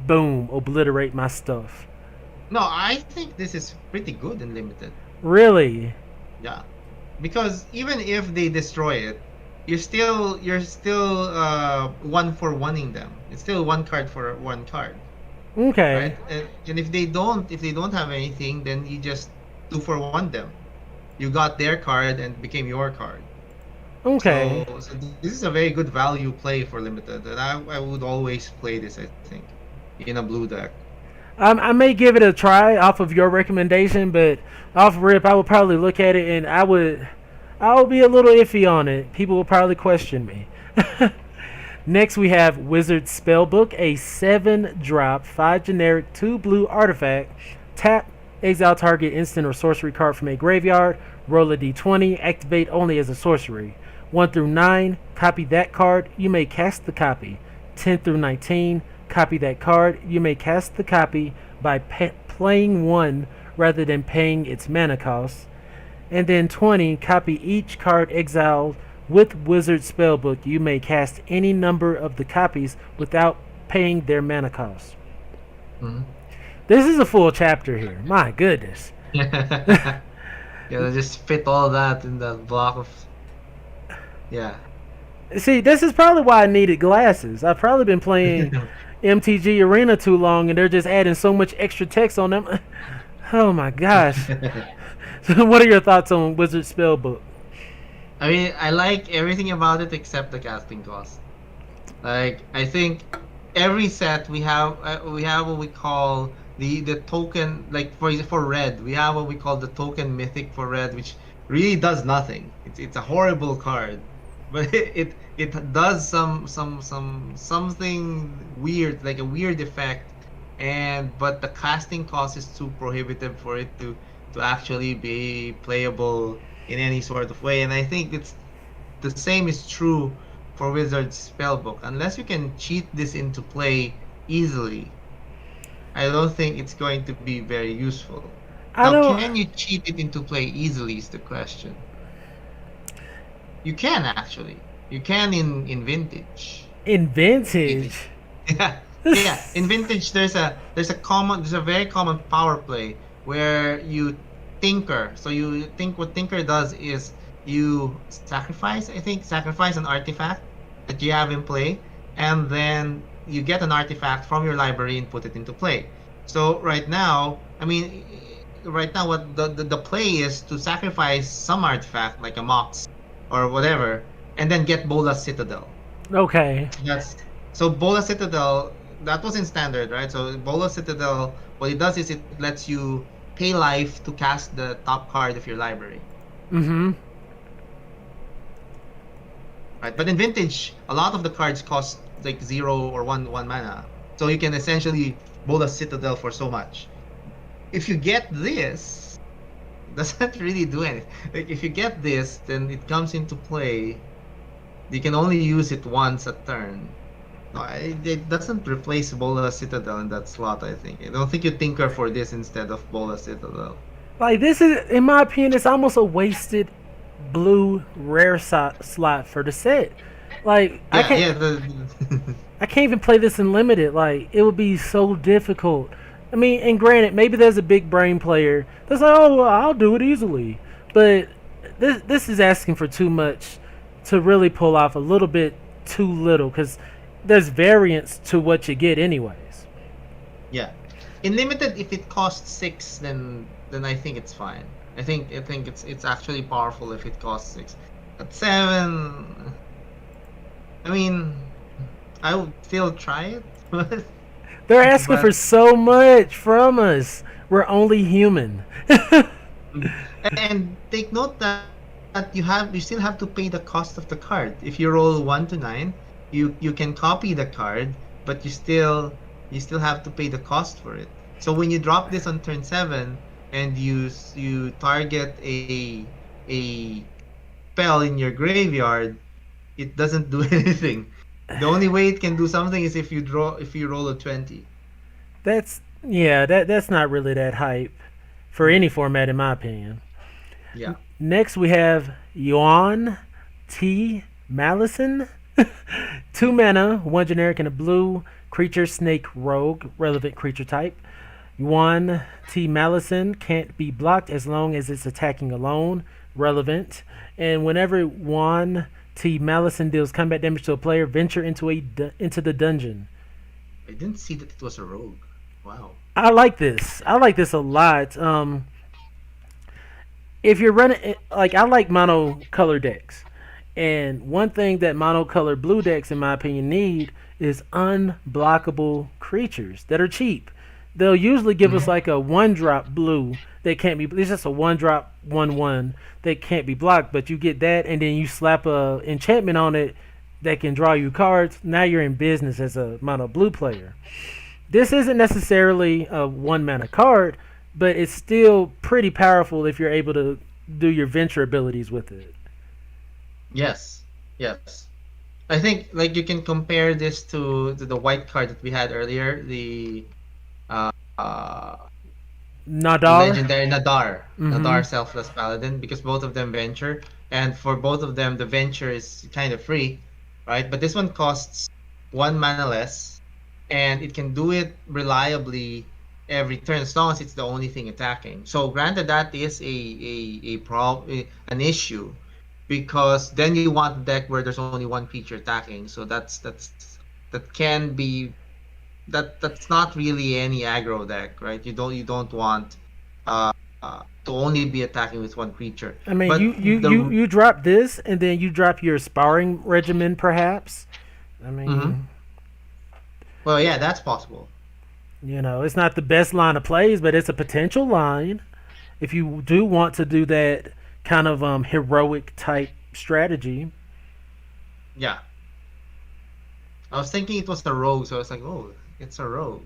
boom, obliterate my stuff. No, I think this is pretty good in limited. Really? Yeah, because even if they destroy it, you're still 1 for 1ing them. It's still 1 card for 1 card, Okay. right? And if they don't have anything, then you just 2 for 1 them. You got their card and became your card. So Okay. so this is a very good value play for limited, and I would always play this. I think in a blue deck. I may give it a try off of your recommendation, but off rip, I would probably look at it and I would be a little iffy on it. People will probably question me. Next, we have Wizard Spellbook, a 7 drop, 5 generic, 2 blue artifact. Tap, exile target instant or sorcery card from a graveyard. Roll a d20, activate only as a sorcery. 1 through 9, copy that card. You may cast the copy. 10 through 19, copy that card. You may cast the copy by playing 1 rather than paying its mana cost. And then 20, copy each card exiled with Wizard Spellbook. You may cast any number of the copies without paying their mana cost. Mhm. This is a full chapter here. My goodness. Yeah, they just fit all that in that block of yeah. See, this is probably why I needed glasses. I've probably been playing MTG Arena too long, and they're just adding so much extra text on them. Oh my gosh. So, what are your thoughts on Wizard Spellbook? I mean, I like everything about it except the casting cost. Like, I think every set we have what we call the token, like for red, we have what we call the token mythic for red, which really does nothing. It's a horrible card, but it does something weird, like a weird effect, and but the casting cost is too prohibitive for it to actually be playable in any sort of way. And I think it's the same is true for Wizard's Spellbook. Unless you can cheat this into play easily, I don't think it's going to be very useful. I Now, don't. can you cheat it into play easily is the question. You can actually. You can in Vintage. In Easy. vintage. Yeah, yeah. In Vintage, there's a very common power play where you tinker. So you think what tinker does is you sacrifice, I think, sacrifice an artifact that you have in play, and then you get an artifact from your library and put it into play. So right now, I mean, right now, what the play is to sacrifice some artifact like a Mox or whatever, and then get Bola's Citadel. Okay. That's so Bola Citadel, that was in standard, right? So Bola Citadel, what it does is it lets you pay life to cast the top card of your library, Mm-hmm. right? But in Vintage, a lot of the cards cost like zero or one mana, so you can essentially Bola Citadel for so much. If you get this, it doesn't really do anything. Like if you get this, then it comes into play. You can only use it once a turn. No, it doesn't replace Bola Citadel in that slot, I think. I don't think you tinker for this instead of Bola Citadel. Like this is, in my opinion, it's almost a wasted blue rare slot for the set. Like I Yeah, can't, yeah. The I can't even play this in limited. Like it would be so difficult. I mean, and granted, maybe there's a big brain player that's like, oh, well, I'll do it easily. But this is asking for too much to really pull off a little bit too little because there's variance to what you get anyways. yeah. In limited, if it costs six, then I think it's fine. I think it's actually powerful if it costs six. At seven, I mean, I would still try it, They're asking but for so much from us. We're only human. and take note that you still have to pay the cost of the card. If you roll 1 to 9, you can copy the card, but you still have to pay the cost for it. So when you drop this on turn 7 and you target a spell in your graveyard, it doesn't do anything. The only way it can do something is if you roll a 20. That's yeah. That's not really that hype for any format, in my opinion. Yeah. Next, we have Yuan T. Malison. 2 mana, 1 generic and a blue. Creature, snake, rogue, relevant creature type. Yuan T. Malison can't be blocked as long as it's attacking alone. Relevant. And whenever Yuan T. Malison deals combat damage to a player, venture into the dungeon. I didn't see that it was a rogue. Wow. I like this. I like this a lot. If you're running, like, I like monocolor decks, and one thing that monocolor blue decks, in my opinion, need is unblockable creatures that are cheap. They'll usually give us Mhm. like a 1 drop blue that can't be. It's just a 1 drop 1/1 that can't be blocked, but you get that, and then you slap a enchantment on it that can draw you cards. Now you're in business as a mono blue player. This isn't necessarily a 1 mana card, but it's still pretty powerful if you're able to do your venture abilities with it. Yes. Yes. I think like you can compare this to the white card that we had earlier, the uh, uh Nadar. legendary Nadar, Mm-hmm. Nadar Selfless Paladin, because both of them venture, and for both of them the venture is kind of free, right? But this one costs 1 mana less, and it can do it reliably every turn as long as it's the only thing attacking. So granted, that is an issue, because then you want a deck where there's only one creature attacking. So that can be that's not really any aggro deck, right? You don't want uh, to only be attacking with one creature. I mean, But the you drop this, and then you drop your sparring regimen, perhaps. I mhm. mean, Well, yeah, that's possible. It's not the best line of plays, but it's a potential line if you do want to do that kind of heroic type strategy. Yeah, I was thinking it was a rogue, so I was like, oh, it's a rogue.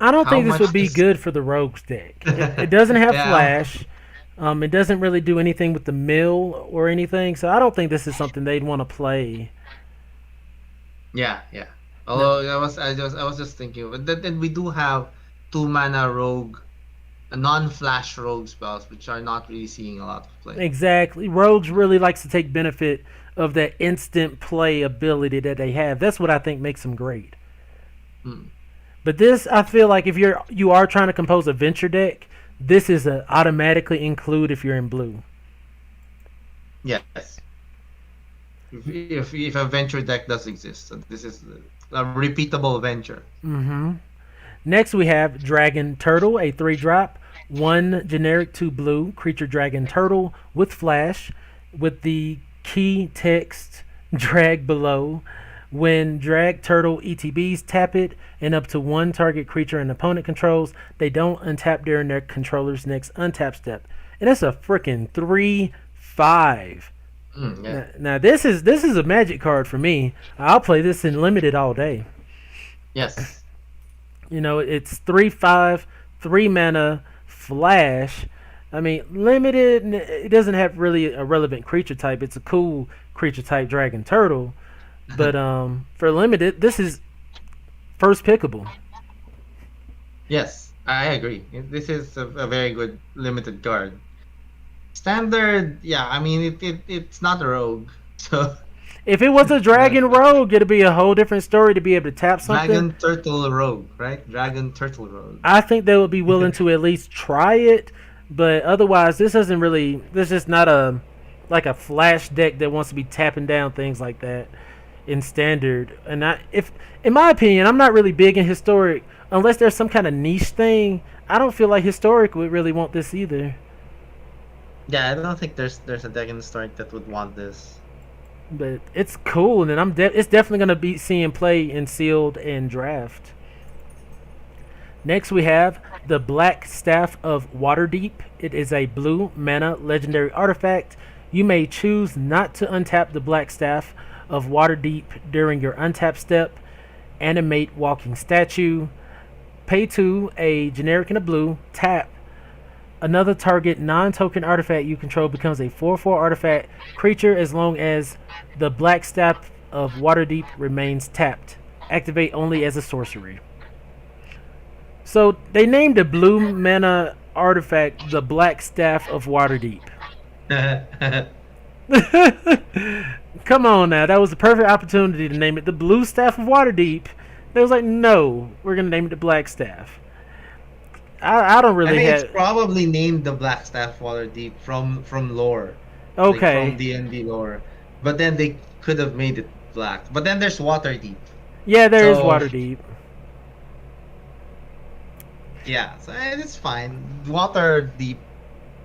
I don't How think this would much be does? good for the rogues deck. It doesn't have Yeah, flash. It doesn't really do anything with the mill or anything, so I don't think this is something they'd want to play. yeah. No, Although I was just thinking, but then we do have 2 mana rogue, non-flash rogue spells, which are not really seeing a lot of play. exactly. Rogues really likes to take benefit of that instant play ability that they have. That's what I think makes them great. Hmm. But this, I feel like if you are trying to compose a venture deck, this is a automatically include if you're in blue. Yes, if a venture deck does exist, so this is a repeatable venture. Mm-hmm. Next, we have Dragon Turtle, a 3 drop, 1 generic 2 blue creature Dragon Turtle with flash, with the key text drag below. When Drag Turtle ETBs tap it, and up to 1 target creature an opponent controls, they don't untap during their controller's next untap step. And that's a freaking 3/5. Yeah. Now this is a magic card for me. I'll play this in limited all day. Yes. It's 3/5, 3 mana, flash. I mean, limited. It doesn't have really a relevant creature type. It's a cool creature type, dragon turtle. But for limited, this is first pickable. Yes, I agree. This is a very good limited card. Standard, yeah. I mean, it's not a rogue, so If it was a but dragon rogue, it'd be a whole different story to be able to tap something. dragon turtle rogue, right? Dragon turtle rogue. I think they would be willing to at least try it, but otherwise, this doesn't really. This is not a like a flash deck that wants to be tapping down things like that in standard. And if in my opinion, I'm not really big in historic unless there's some kind of niche thing. I don't feel like historic would really want this either. Yeah, I don't think there's a deck in the historic that would want this. But it's cool, and it's definitely gonna be seeing play in sealed and draft. Next, we have the Black Staff of Waterdeep. It is a blue mana legendary artifact. You may choose not to untap the Black Staff of Waterdeep during your untap step. Animate Walking Statue. Pay 2, a generic and a blue. Tap. Another target non-token artifact you control becomes a 4/4 artifact creature as long as the Black Staff of Waterdeep remains tapped. Activate only as a sorcery. So they named a blue mana artifact the Black Staff of Waterdeep. Come on now, that was the perfect opportunity to name it the Blue Staff of Waterdeep. They was like, no, we're gonna name it the Black Staff. I don't I really think it's have. probably named the Black Staff Waterdeep from lore, like from Okay, D&D lore. But then they could have made it black. But then there's Waterdeep. yeah, there is So Waterdeep. yeah, so it's fine. Waterdeep,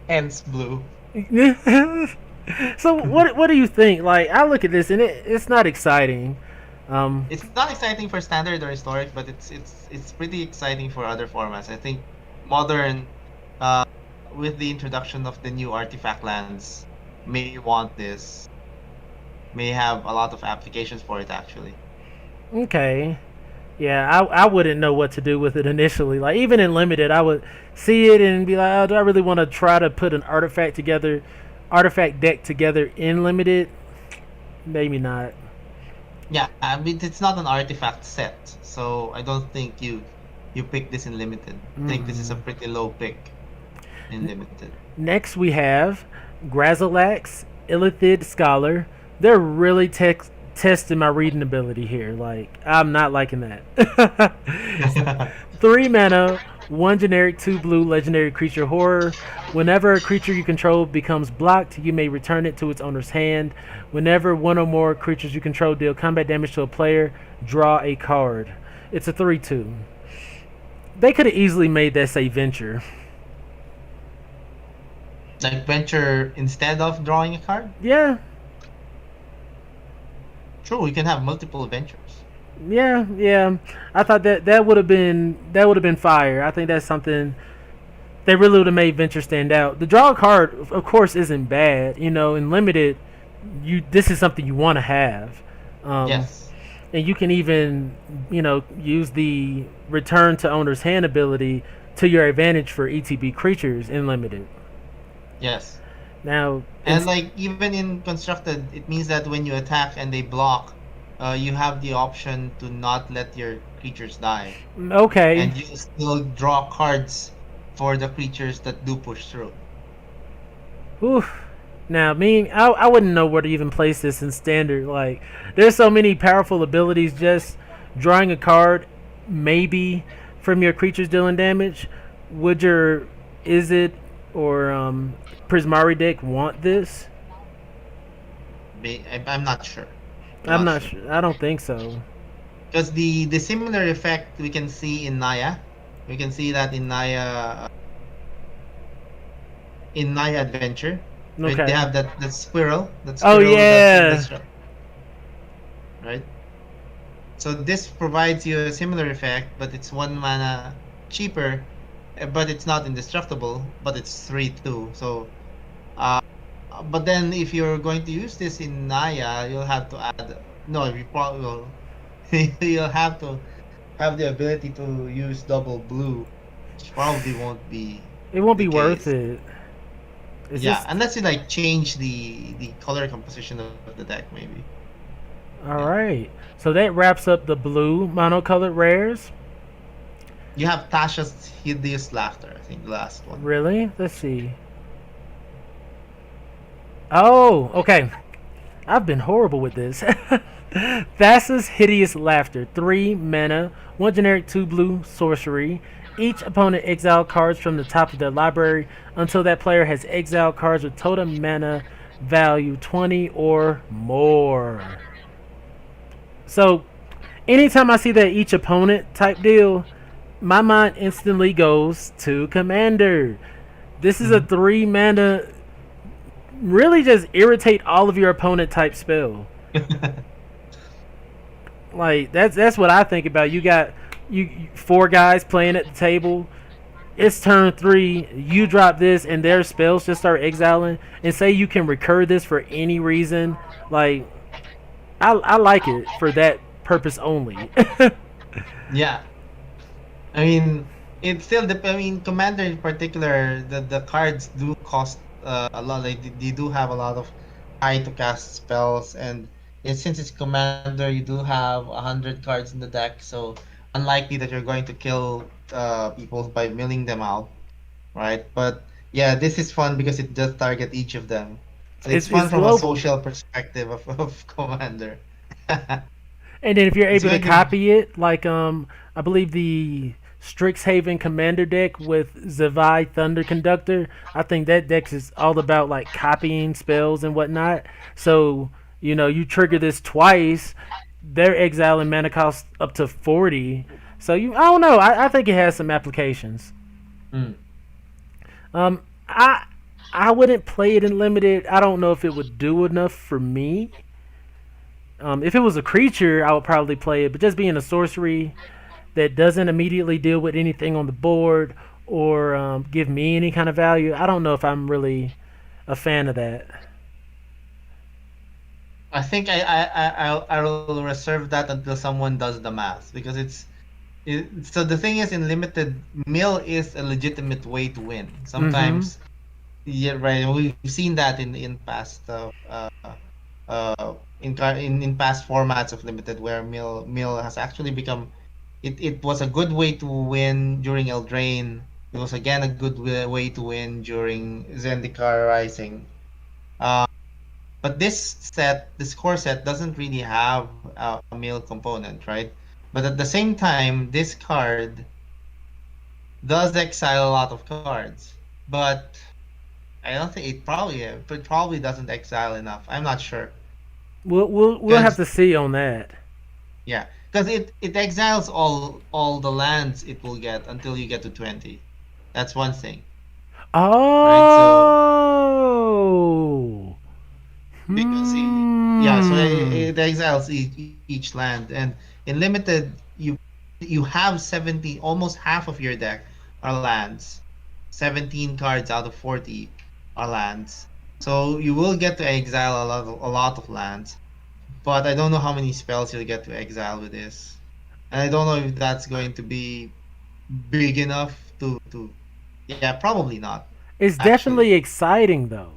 hence blue. So what do you think? Like I look at this and it's not exciting. It's not exciting for standard or historic, but it's pretty exciting for other formats. I think modern, uh, with the introduction of the new artifact lands, may want this, may have a lot of applications for it actually. Okay. Yeah, I wouldn't know what to do with it initially. Like even in limited, I would see it and be like, oh, do I really want to try to put an artifact deck together in limited? Maybe not. Yeah, I mean it's not an artifact set, so I don't think you pick this in limited. I think this is a Mm-mm. pretty low pick in limited. Next we have Grazalax, Illithid Scholar. They're really testing my reading ability here. Like I'm not liking that. 3 mana, 1 generic, 2 blue legendary creature horror. Whenever a creature you control becomes blocked, you may return it to its owner's hand. Whenever one or more creatures you control deal combat damage to a player, draw a card. It's a 3/2. They could have easily made that say venture. Like venture instead of drawing a card? Yeah, True, you can have multiple ventures. Yeah, yeah. I thought that would have been fire. I think that's something they really would have made Venture stand out. The draw card, of course, isn't bad. In limited, this is something you want to have, um, Yes. and you can even use the return to owner's hand ability to your advantage for ETB creatures in limited. Yes. Now, in, And like even in constructed, it means that when you attack and they block, you have the option to not let your creatures die, okay, and you still draw cards for the creatures that do push through. oof. Now, I wouldn't know where to even place this in standard. Like, there's so many powerful abilities. Just drawing a card, maybe from your creatures dealing damage. Would your is it or Prismari deck want this? I'm not sure. I'm I'm not not sure sure. I don't think so. because the similar effect we can see in Naya. We can see that in Naya Adventure, right? They Okay. have that that Oh squirrel that's yeah. indestructible, right? So this provides you a similar effect, but it's 1 mana cheaper, but it's not indestructible, but it's 3/2. So, uh, but then if you're going to use this in Naya, you'll have to add. No, you probably will. You'll have to have the ability to use double blue, which probably won't be It won't the be worth case. it. It's Yeah, just unless you like change the color composition of the deck, maybe. all Yeah, right. So that wraps up the blue monocolored rares. you have Tasha's hideous laughter. I think the last one. Really? Let's see. Oh, okay. I've been horrible with this. Thassa's Hideous Laughter. 3 mana, 1 generic, 2 blue sorcery. Each opponent exile cards from the top of their library until that player has exiled cards with total mana value 20 or more. So, anytime I see that each opponent type deal, my mind instantly goes to Commander. This is a Mhm. 3 mana, really just irritate all of your opponent type spell. Like that's what I think about. You got four guys playing at the table. It's turn three. You drop this, and their spells just start exiling. And say you can recur this for any reason. Like I like it for that purpose only. Yeah, I mean, it still I mean, Commander in particular, the cards do cost a lot. Like they do have a lot of high to cast spells, and since it's Commander, you do have 100 cards in the deck, so unlikely that you're going to kill people by milling them out, right? But yeah, this is fun because it does target each of them. So it's It's fun from a global. social perspective of Commander. And then if you're It's able to going to copy it, like I believe the Strixhaven Commander deck with Zavai Thunder Conductor, I think that deck is all about like copying spells and whatnot. So you trigger this twice, they're exiling mana cost up to 40. So I don't know. I think it has some applications. mm, I wouldn't play it in limited. I don't know if it would do enough for me. If it was a creature, I would probably play it. But just being a sorcery, that doesn't immediately deal with anything on the board or give me any kind of value, I don't know if I'm really a fan of that. I think I will reserve that until someone does the math because so the thing is in limited mill is a legitimate way to win. Mm-hmm. Sometimes yeah, right. We've seen that in past in past formats of limited where mill has actually become it was a good way to win during Eldraine. It was again a good way to win during Zendikar Rising. Uh, but this core set doesn't really have a mill component, right? But at the same time, this card does exile a lot of cards. But I don't think it probably doesn't exile enough. I'm not sure We'll have because to see on that. yeah, because it exiles all the lands it will get until you get to 20. That's one thing, right? So Oh. because Yeah, so Mm. it exiles each land, and in limited you have 70, almost half of your deck are lands. 17 cards out of 40 are lands. So you will get to exile a lot of lands, but I don't know how many spells you'll get to exile with this. And I don't know if that's going to be big enough to yeah, probably not, It's actually. definitely exciting though.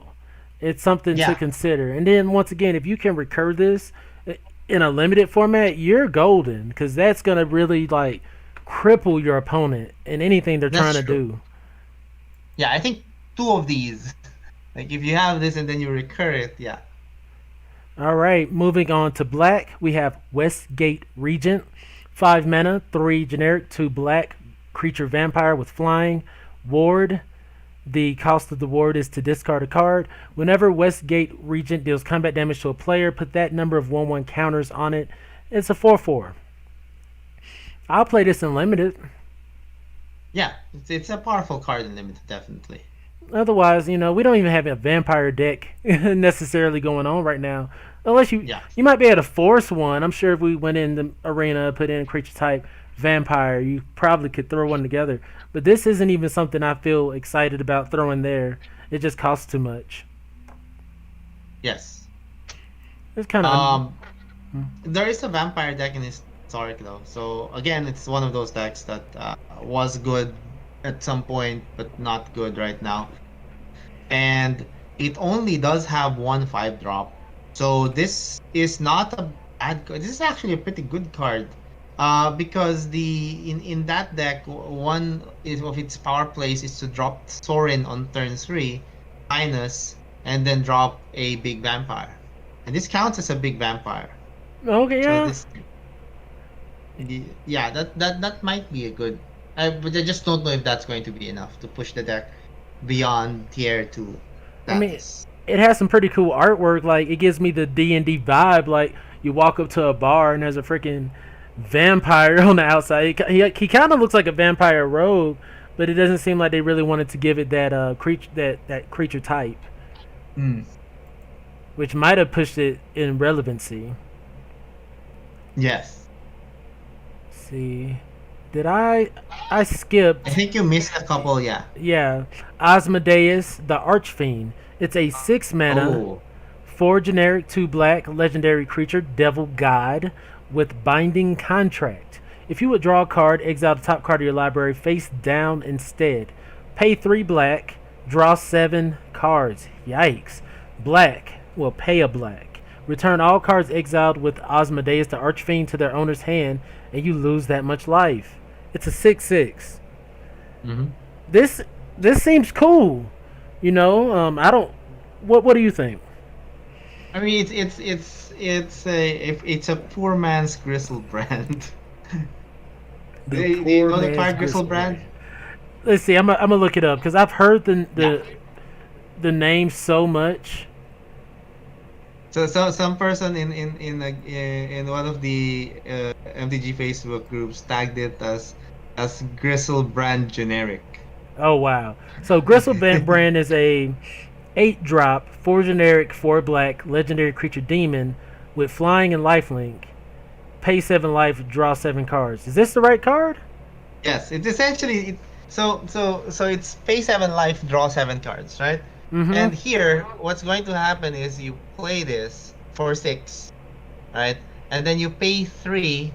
It's something to Yeah, consider. And then once again, if you can recur this in a limited format, you're golden because that's gonna really like cripple your opponent in anything they're trying that's to true. do. Yeah, I think two of these, like if you have this and then you recur it, yeah. All right, moving on to black, we have Westgate Regent. 5 mana, 3 generic, 2 black, creature vampire with flying. Ward. The cost of the ward is to discard a card. Whenever Westgate Regent deals combat damage to a player, put that number of 1/1 counters on it. It's a 4/4. I'll play this in limited. Yeah, it's a powerful card in limited, definitely. Otherwise, we don't even have a vampire deck necessarily going on right now. Unless you Yeah. you might be able to force one. I'm sure if we went in the arena, put in creature type vampire, you probably could throw one together. But this isn't even something I feel excited about throwing there. It just costs too much. Yes. It's kind of Um, there is a vampire deck in Historic though. So again, it's one of those decks that was good at some point, but not good right now. And it only does have one 5 drop. So this is not a bad card. This is actually a pretty good card. Because in that deck, one is of its power plays is to drop Sorin on turn 3, minus, and then drop a big vampire. And this counts as a big vampire. okay. So Yeah, this, yeah, that might be a good. But I just don't know if that's going to be enough to push the deck beyond tier 2 I mean, status. it has some pretty cool artwork. Like it gives me the D&D vibe. Like you walk up to a bar and there's a freaking vampire on the outside. He kind of looks like a vampire rogue, but it doesn't seem like they really wanted to give it that that creature type, Mm, which might have pushed it in relevancy. yes. Let's see, did I I skipped? think you missed a couple, yeah. Yeah, Osmodeus the Archfiend. It's a 6 mana, Oh, 4 generic, 2 black, legendary creature, Devil God, with Binding Contract. If you would draw a card, exile the top card of your library face down instead. Pay 3 black, draw 7 cards. Yikes. Black will pay a black. Return all cards exiled with Osmodeus the Archfiend to their owner's hand, and you lose that much life. It's a 6/6. hmm. This this seems cool. I don't. What do you think? I mean, it's a poor man's Gristle brand. The Do you poor know the man's card Gristle Gristlebrand. brand? Let's see. I'm gonna look it up because I've heard Yeah. the name so much. So some person in one of the MTG Facebook groups tagged it as Gristle brand generic. Oh wow. So Gristlebrand is a 8 drop, 4 generic, 4 black legendary creature demon with flying and lifelink. Pay 7 life, draw 7 cards. Is this the right card? Yes, it's essentially so it's pay 7 life, draw 7 cards, right? Mm-hmm. And here, what's going to happen is you play this for 6, right? And then you pay 3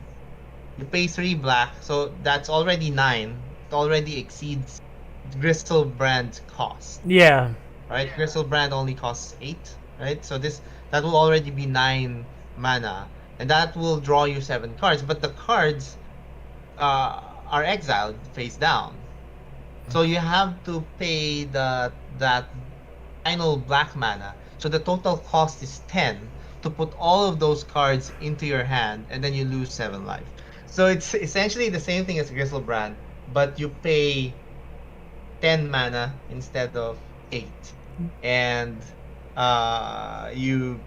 black, so that's already 9. It already exceeds Gristle brand's cost, Yeah. right? Gristle brand only costs 8, right? So that will already be 9 mana, and that will draw you 7 cards. But the cards are exiled face down, so you have to pay that final black mana. So the total cost is 10 to put all of those cards into your hand, and then you lose 7 life. So it's essentially the same thing as Griselbrand, but you pay 10 mana instead of 8. And you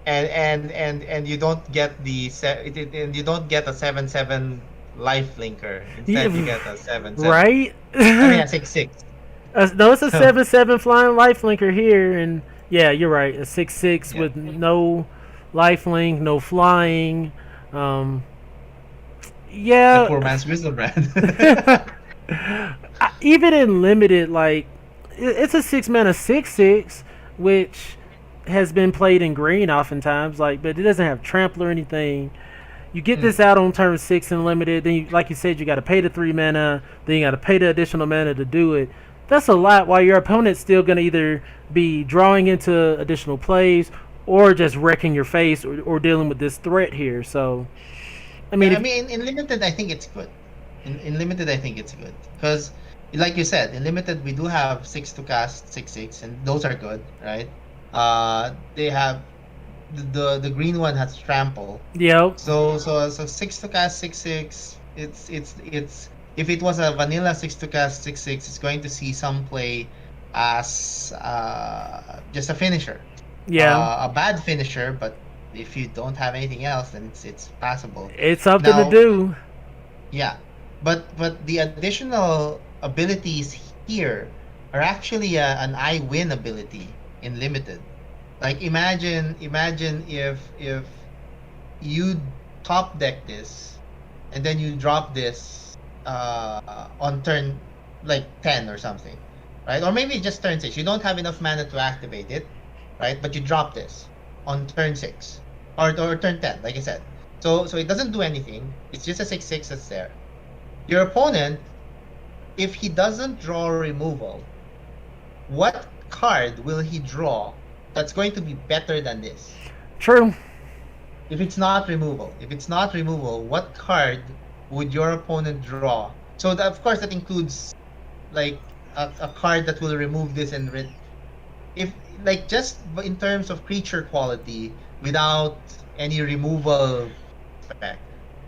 and you don't get and you don't get a 7/7 life linker. Instead you Yeah. get a 7/7. Right. I mean a 6/6. No, it's a So 7/7 flying lifelinker here, and Yeah, you're right. A 6/6 Yeah. with no life link, no flying. Um, The yeah, poor man's whistle brand. even in limited, like it's a 6 mana 6/6, which has been played in green oftentimes. Like, but it doesn't have trample or anything. You get Mm. this out on turn 6 in limited. Then, you, like you said, you got to pay the 3 mana. Then you got to pay the additional mana to do it. That's a lot. While your opponent's still gonna either be drawing into additional plays or just wrecking your face or dealing with this threat here. So, I mean, Yeah, I if mean, in limited, I think it's good. In limited, I think it's good because, like you said, in limited we do have six to cast 6/6, and those are good, right? They have the green one has trample, yep, so six to cast 6/6. It's if it was a vanilla six to cast 6/6, it's going to see some play as just a finisher, yeah, a bad finisher, but if you don't have anything else, then it's passable. it's something to Now, do. yeah, but the additional abilities here are actually an I win ability in limited. Like imagine if you top deck this and then you drop this on turn like 10 or something, right? Or maybe just turn 6. You don't have enough mana to activate it, right? But you drop this on turn 6 or turn 10, like I said. So it doesn't do anything. It's just a 6/6 that's there. Your opponent, if he doesn't draw removal, what card will he draw that's going to be better than this? True. If it's not removal, what card would your opponent draw? So that, of course, that includes like a card that will remove this and if like just in terms of creature quality without any removal effect,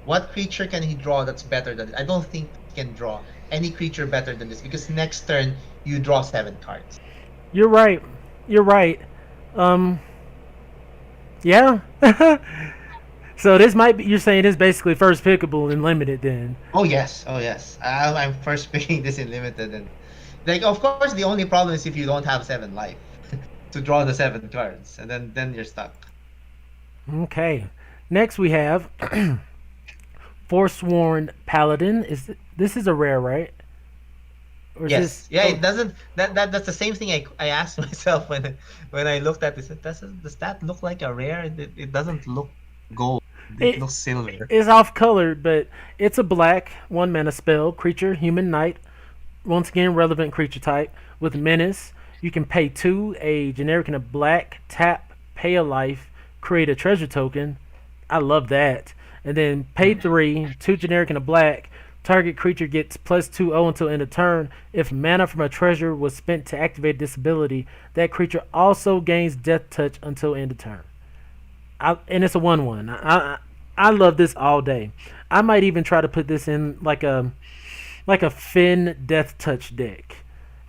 what creature can he draw that's better than it? I don't think he can draw any creature better than this because next turn you draw 7 cards. You're right. You're right. Um, yeah. So this might be. You're saying this basically first pickable and limited then. Oh yes, oh yes. I'm first picking this in limited, and like of course the only problem is if you don't have 7 life to draw the 7 cards, and then you're stuck. Okay. Next we have Forsworn Paladin. Is this is a rare, right? Or is Yes, this? yeah. Oh, It doesn't. That's the same thing I asked myself when I looked at this. Does that look like a rare? It doesn't look gold. It it looks silver. is off colored, but it's a black 1 mana spell creature, human knight. Once again, relevant creature type with menace. You can pay 2, a generic and a black, tap, pay a life, create a treasure token. I love that. And then pay Mm. 3, 2 generic and a black. Target creature gets +2/+0 until end of turn. If mana from a treasure was spent to activate this ability, that creature also gains Death Touch until end of turn. And it's a 1/1. I love this all day. I might even try to put this in like a Finn Death Touch deck.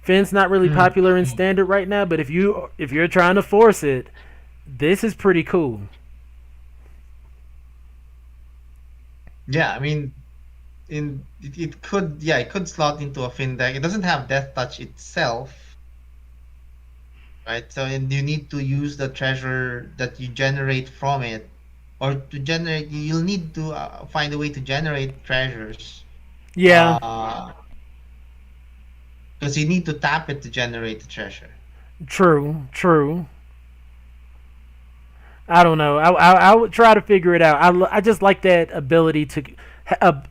Finn's not really Mm. popular in standard right now, but if you're trying to force it, this is pretty cool. Yeah, I mean, it could it could slot into a fin deck. It doesn't have Death Touch itself, right? So and you need to use the treasure that you generate from it, or to generate. You'll need to find a way to generate treasures. Yeah, Uh, because you need to tap it to generate the treasure. true, true. I don't know. I would try to figure it out. I just like that ability to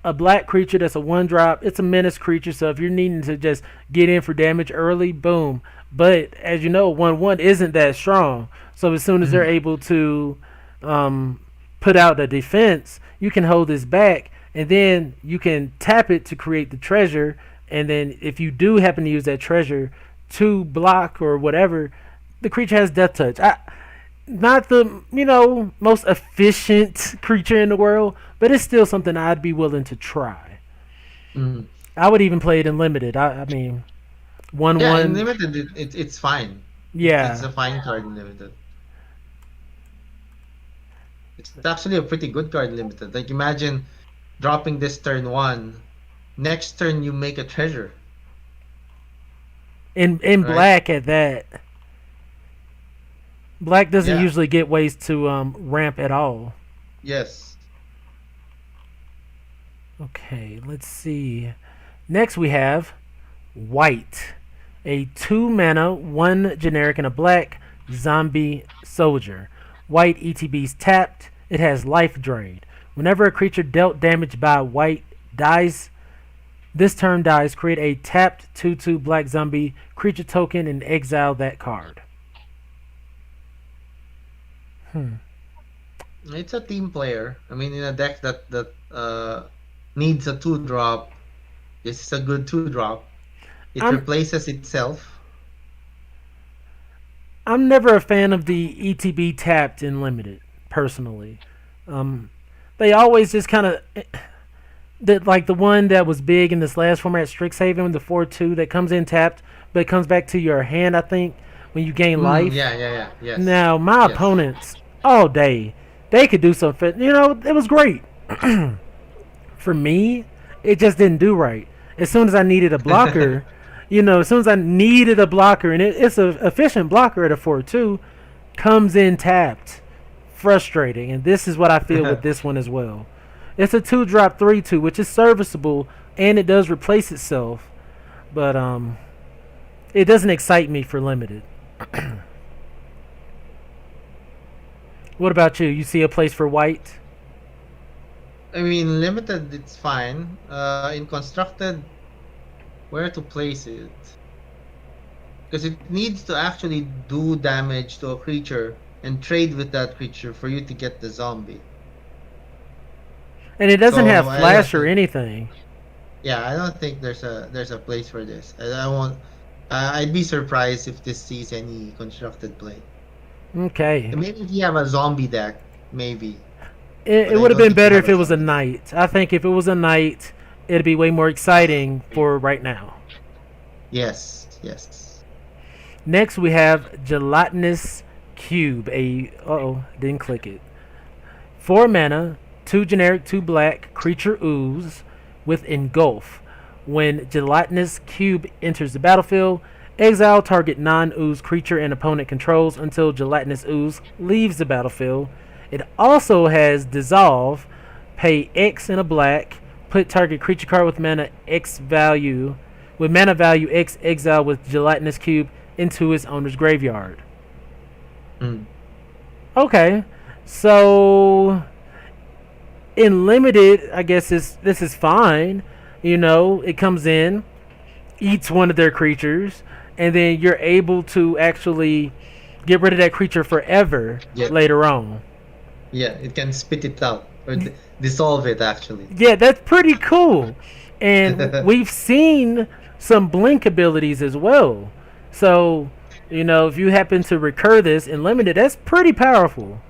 a black creature that's a 1 drop. It's a menace creature, so if you're needing to just get in for damage early, boom. But as you know, 1/1 isn't that strong. So as soon as they're Mhm. able to um, put out a defense, you can hold this back, and then you can tap it to create the treasure. And then if you do happen to use that treasure to block or whatever, the creature has death touch. Not the most efficient creature in the world, but it's still something I'd be willing to try. Mhm. I would even play it in limited. I mean, one Yeah, in one. limited, it's fine. It's Yeah, a fine card in limited. It's actually a pretty good card in limited. Like imagine dropping this turn 1. Next turn you make a treasure, in right? black at that. Black doesn't Yeah. usually get ways to ramp at all. Yes. Okay, let's see. Next we have white, a 2 mana, 1 generic, and a black zombie soldier. White ETB's tapped. It has life drain. Whenever a creature dealt damage by white dies, this turn dies, create a tapped 2/2 black zombie creature token and exile that card. Hmm. It's a team player. I mean, in a deck that needs a 2 drop, this is a good 2 drop. It I'm replaces itself. I'm never a fan of the ETB tapped in limited, personally. Um, they always just kind of that like the one that was big in this last format, Strixhaven, the 4/2 that comes in tapped, but it comes back to your hand. I think when you gain life. Yeah, yeah, yeah. Yes. Now my Yes. opponents all day, they could do something. It was great. For me, it just didn't do right. As soon as I needed a blocker, as soon as I needed a blocker, and it's an efficient blocker at a 4/2, comes in tapped. Frustrating. And this is what I feel with this one as well. It's a 2 drop 3/2, which is serviceable, and it does replace itself, but it doesn't excite me for limited. What about you? You see a place for white? I mean, limited, it's fine. In constructed, where to place it? Because it needs to actually do damage to a creature and trade with that creature for you to get the zombie. And it doesn't So have I don't flash or think, anything. yeah, I don't think there's a place for this. I won't. I'd be surprised if this sees any constructed play. Okay. And maybe if you have a zombie deck, maybe. It, But it I would have don't been think you better have if a it was a zombie deck. knight. I think if it was a knight, it'd be way more exciting for right now. Yes, yes. Next, we have Gelatinous Cube. Didn't click it. 4 mana, 2 generic, 2 black, creature ooze with engulf. When Gelatinous Cube enters the battlefield, exile target non ooze creature and opponent controls until Gelatinous Ooze leaves the battlefield. It also has dissolve, pay X in a black, put target creature card with mana value X exile with Gelatinous Cube into its owner's graveyard. Mm. Okay, so in limited, I guess this is fine. It comes in, eats one of their creatures, and then you're able to actually get rid of that creature forever Yeah, later on. yeah. It can spit it out or dissolve it actually. Yeah, that's pretty cool. And we've seen some blink abilities as well. So, if you happen to recur this in limited, that's pretty powerful.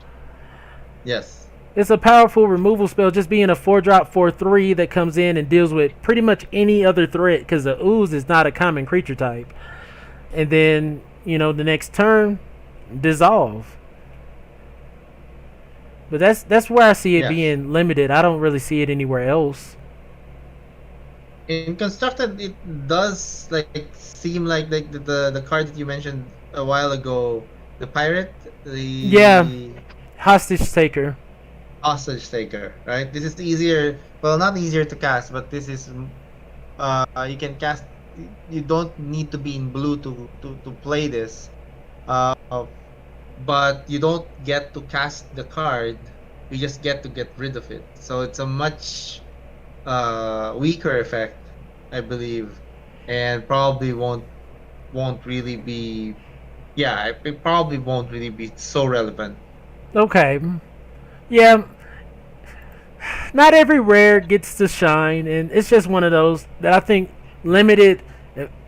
Yes. It's a powerful removal spell, just being a 4 drop 4/3 that comes in and deals with pretty much any other threat because the ooze is not a common creature type. And then, the next turn, dissolve. But that's where I see it Yes. being limited. I don't really see it anywhere else. In constructed, it does like seem like the card that you mentioned a while ago, the pirate, Yeah, the hostage taker. hostage taker, right? This is easier. Well, not easier to cast, but this is you can cast. You don't need to be in blue to play this. Uh, but you don't get to cast the card. You just get rid of it. So it's a much weaker effect, I believe, and probably won't really be. Yeah, it probably won't really be so relevant. Okay. Yeah, not every rare gets to shine, and it's just one of those that I think limited.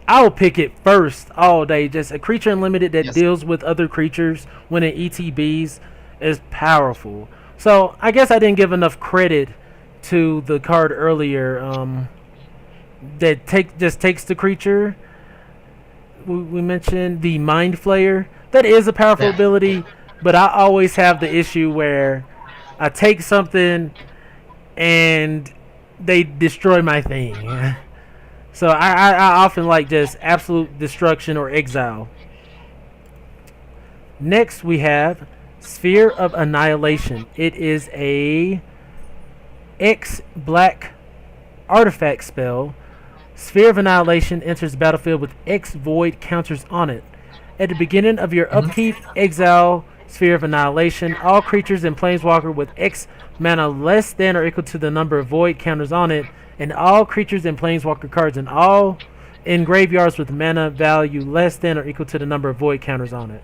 I'll pick it first all day. Just a creature unlimited that Yes. deals with other creatures when it ETBs is powerful. So I guess I didn't give enough credit to the card earlier. That just takes the creature. We mentioned the Mind Flayer. That is a powerful Yeah. ability, but I always have the issue where I take something and they destroy my thing. So I often like just absolute destruction or exile. Next, we have Sphere of Annihilation. It is a X black artifact spell. Sphere of Annihilation enters the battlefield with X void counters on it. At the beginning of your upkeep, exile Sphere of Annihilation. All creatures and Planeswalker with X mana less than or equal to the number of void counters on it, and all creatures and Planeswalker cards in graveyards with mana value less than or equal to the number of void counters on it.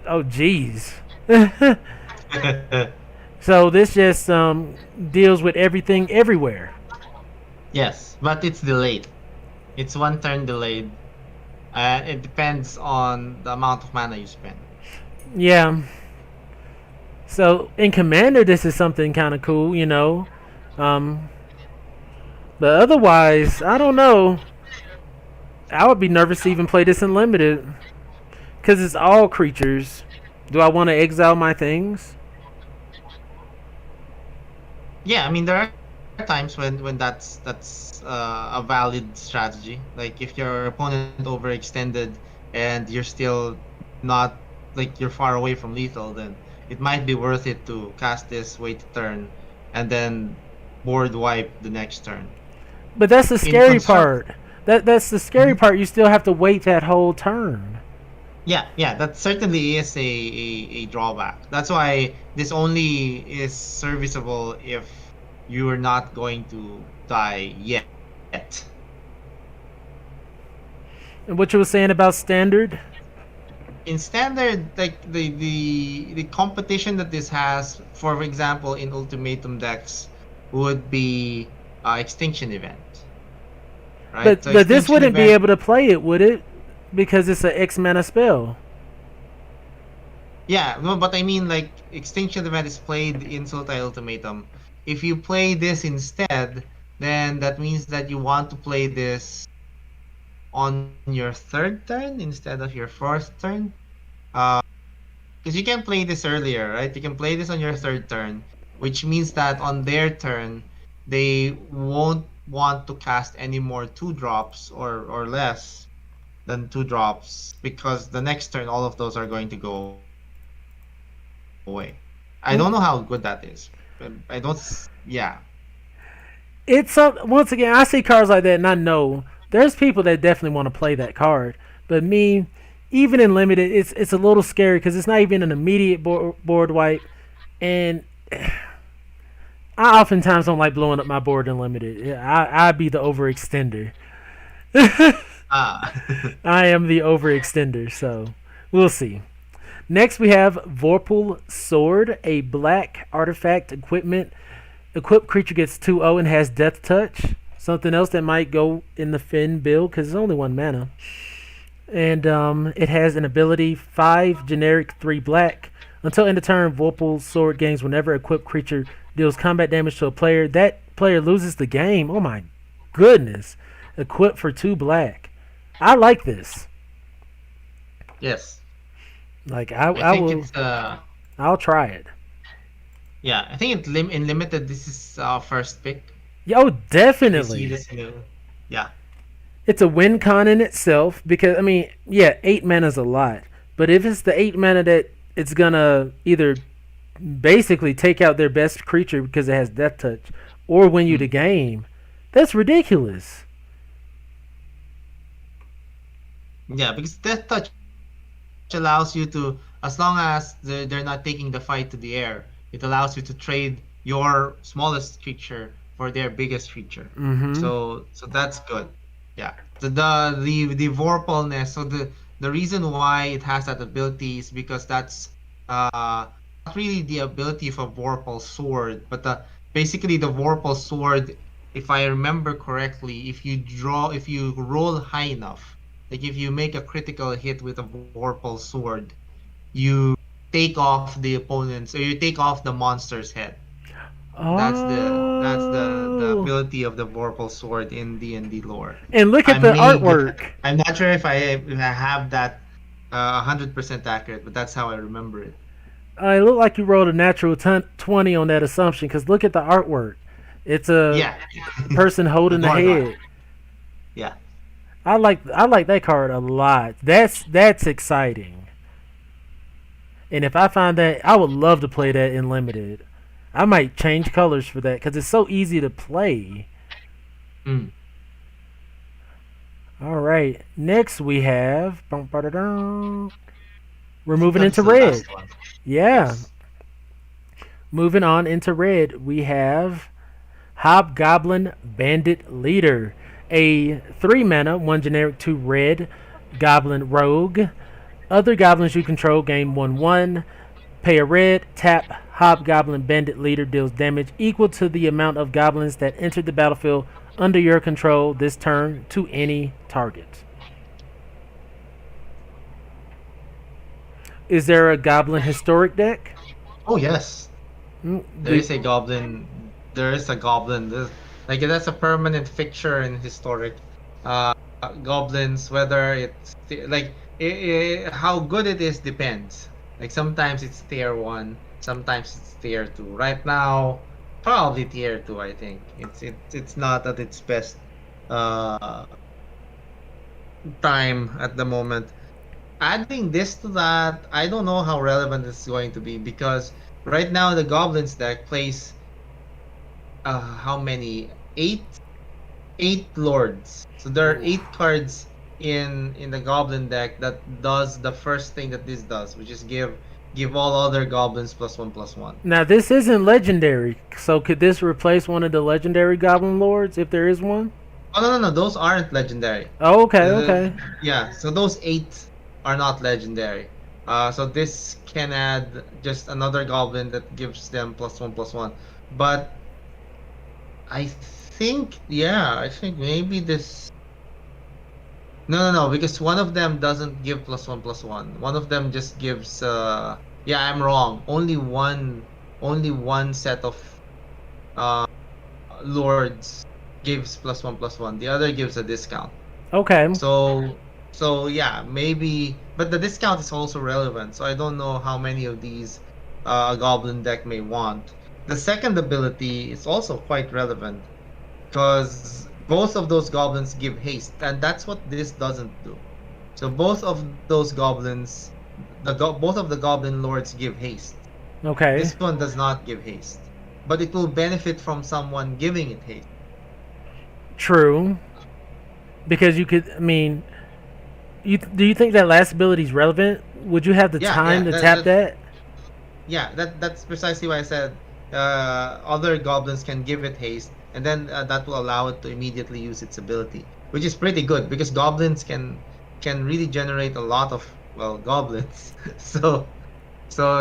Oh, jeez. So this just deals with everything everywhere. Yes, but it's delayed. It's one turn delayed. It depends on the amount of mana you spend. Yeah. So in Commander, this is something kind of cool, you know. But otherwise, I don't know. I would be nervous to even play this in Limited. Because it's all creatures. Do I want to exile my things? Yeah, I mean there are times when that's a valid strategy. Like if your opponent overextended and you're still not like you're far away from lethal, then it might be worth it to cast this, wait a turn, and then board wipe the next turn. But that's the In scary construct, part. That's the scary part. You still have to wait that whole turn. yeah, that certainly is a drawback. That's why this only is serviceable if you are not going to die yet. And what you were saying about Standard? In standard, like the competition that this has, for example, in ultimatum decks, would be extinction event, right? So But this extinction wouldn't be event, able to play it, would it? Because it's an X mana spell. yeah, no, but I mean like extinction event is played in Sultai Ultimatum. If you play this instead, then that means that you want to play this on your third turn instead of your fourth turn. Because you can play this earlier, right? You can play this on your third turn, which means that on their turn, they won't want to cast any more two drops or less than two drops because the next turn all of those are going to go away. I don't know how good that is. I don't. Yeah. It's once again, I see cards like that, and I know there's people that definitely want to play that card. But me, even in limited, it's a little scary because it's not even an immediate board wipe, and I oftentimes don't like blowing up my board in limited. Yeah, I'd be the overextender. Ah. I am the overextender, so we'll see. Next, we have Vorpal Sword, a black artifact equipment. Equipped creature gets 2/0 and has Death Touch. Something else that might go in the Finn build because it's only one mana. And it has an ability 5 generic 3 black. Until end of turn, Vorpal Sword gains whenever equipped creature deals combat damage to a player. That player loses the game. Oh my goodness. Equipped for 2 black. I like this. Yes. Like I I think will. it's I'll try it. yeah, I think in limited this is first pick. Yo, You see definitely. this in the, yeah. It's a win con in itself because I mean, yeah, 8 mana is a lot. But if it's the 8 mana that it's gonna either basically take out their best creature because it has Death Touch, or win you the Mm. game, that's ridiculous. Yeah, because Death Touch allows you to, as long as they're not taking the fight to the air, it allows you to trade your smallest creature for their biggest creature. Mm-hmm. So that's good. Yeah. The Vorpalness. So the reason why it has that ability is because that's not really the ability of a Vorpal sword, but basically the Vorpal sword, if I remember correctly, if you roll high enough, like if you make a critical hit with a Vorpal sword, you take off the opponent's or you take off the monster's head. That's the Oh, ability of the Vorpal sword in D&D lore. and look I at the may get artwork. I'm not sure if I have that 100% accurate, but that's how I remember it. It looked like you rolled a natural 20 on that assumption because look at the artwork. It's a Yeah. person The holding the Gorgon. head. Yeah. I like that card a lot. That's exciting. And if I find that, I would love to play that in limited. I might change colors for that because it's so easy to play. Mm. All right. Next we have. We're I think moving that was into the red. last one. Yeah. Yes. Moving on into red, we have Hobgoblin Bandit Leader. A 3 mana, 1 generic, 2 red Goblin Rogue. Other goblins you control gain 1/1. Pay a red, tap Hobgoblin Bandit Leader deals damage equal to the amount of goblins that entered the battlefield under your control this turn to any target. Is there a Goblin Historic deck? Oh yes. Mm, There is a goblin. There is a goblin. Like that's a permanent fixture in historic goblins. Whether it's like how good it is depends. Like sometimes it's tier one, sometimes it's tier two. Right now, probably tier two. I think it's not at its best uh time at the moment. Adding this to that, I don't know how relevant it's going to be because right now the goblins deck plays how many? Eight lords. So there are eight cards in the goblin deck that does the first thing that this does, which is give all other goblins +1/+1. Now this isn't legendary, so could this replace one of the legendary Goblin Lords if there is one? Oh no, those aren't legendary. Oh, okay, okay. Yeah, so those eight are not legendary. So this can add just another goblin that gives them +1/+1. But I think, yeah, I think maybe this. No, because one of them doesn't give +1/+1. One of them just gives. Yeah, I'm wrong. Only one set of uh lords gives +1/+1. The other gives a discount. Okay. So, so yeah, maybe, but the discount is also relevant. So I don't know how many of these a goblin deck may want. The second ability is also quite relevant because both of those goblins give haste, and that's what this doesn't do. So both of those goblins, both of the goblin lords give haste. Okay. This one does not give haste, but it will benefit from someone giving it haste. True. Because you could, I mean, do you think that last ability is relevant? Would you have the Yeah, time to tap that? yeah, that's precisely why I said other goblins can give it haste, and then that will allow it to immediately use its ability, which is pretty good because goblins can really generate a lot of well goblins. So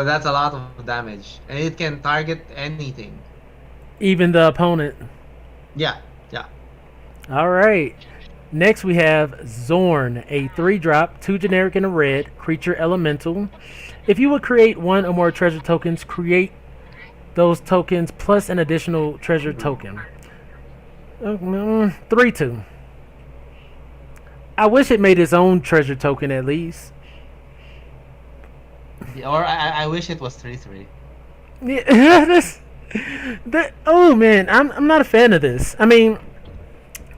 that's a lot of damage, and it can target anything. Even the opponent. Yeah, yeah. All right. Next we have Zorn, a 3-drop, 2 generic and a red creature elemental. If you would create one or more treasure tokens, create those tokens plus an additional treasure token. 3/2. I wish it made its own treasure token at least. Or I wish it was 3/3. Yeah, that. Oh man, I'm not a fan of this. I mean,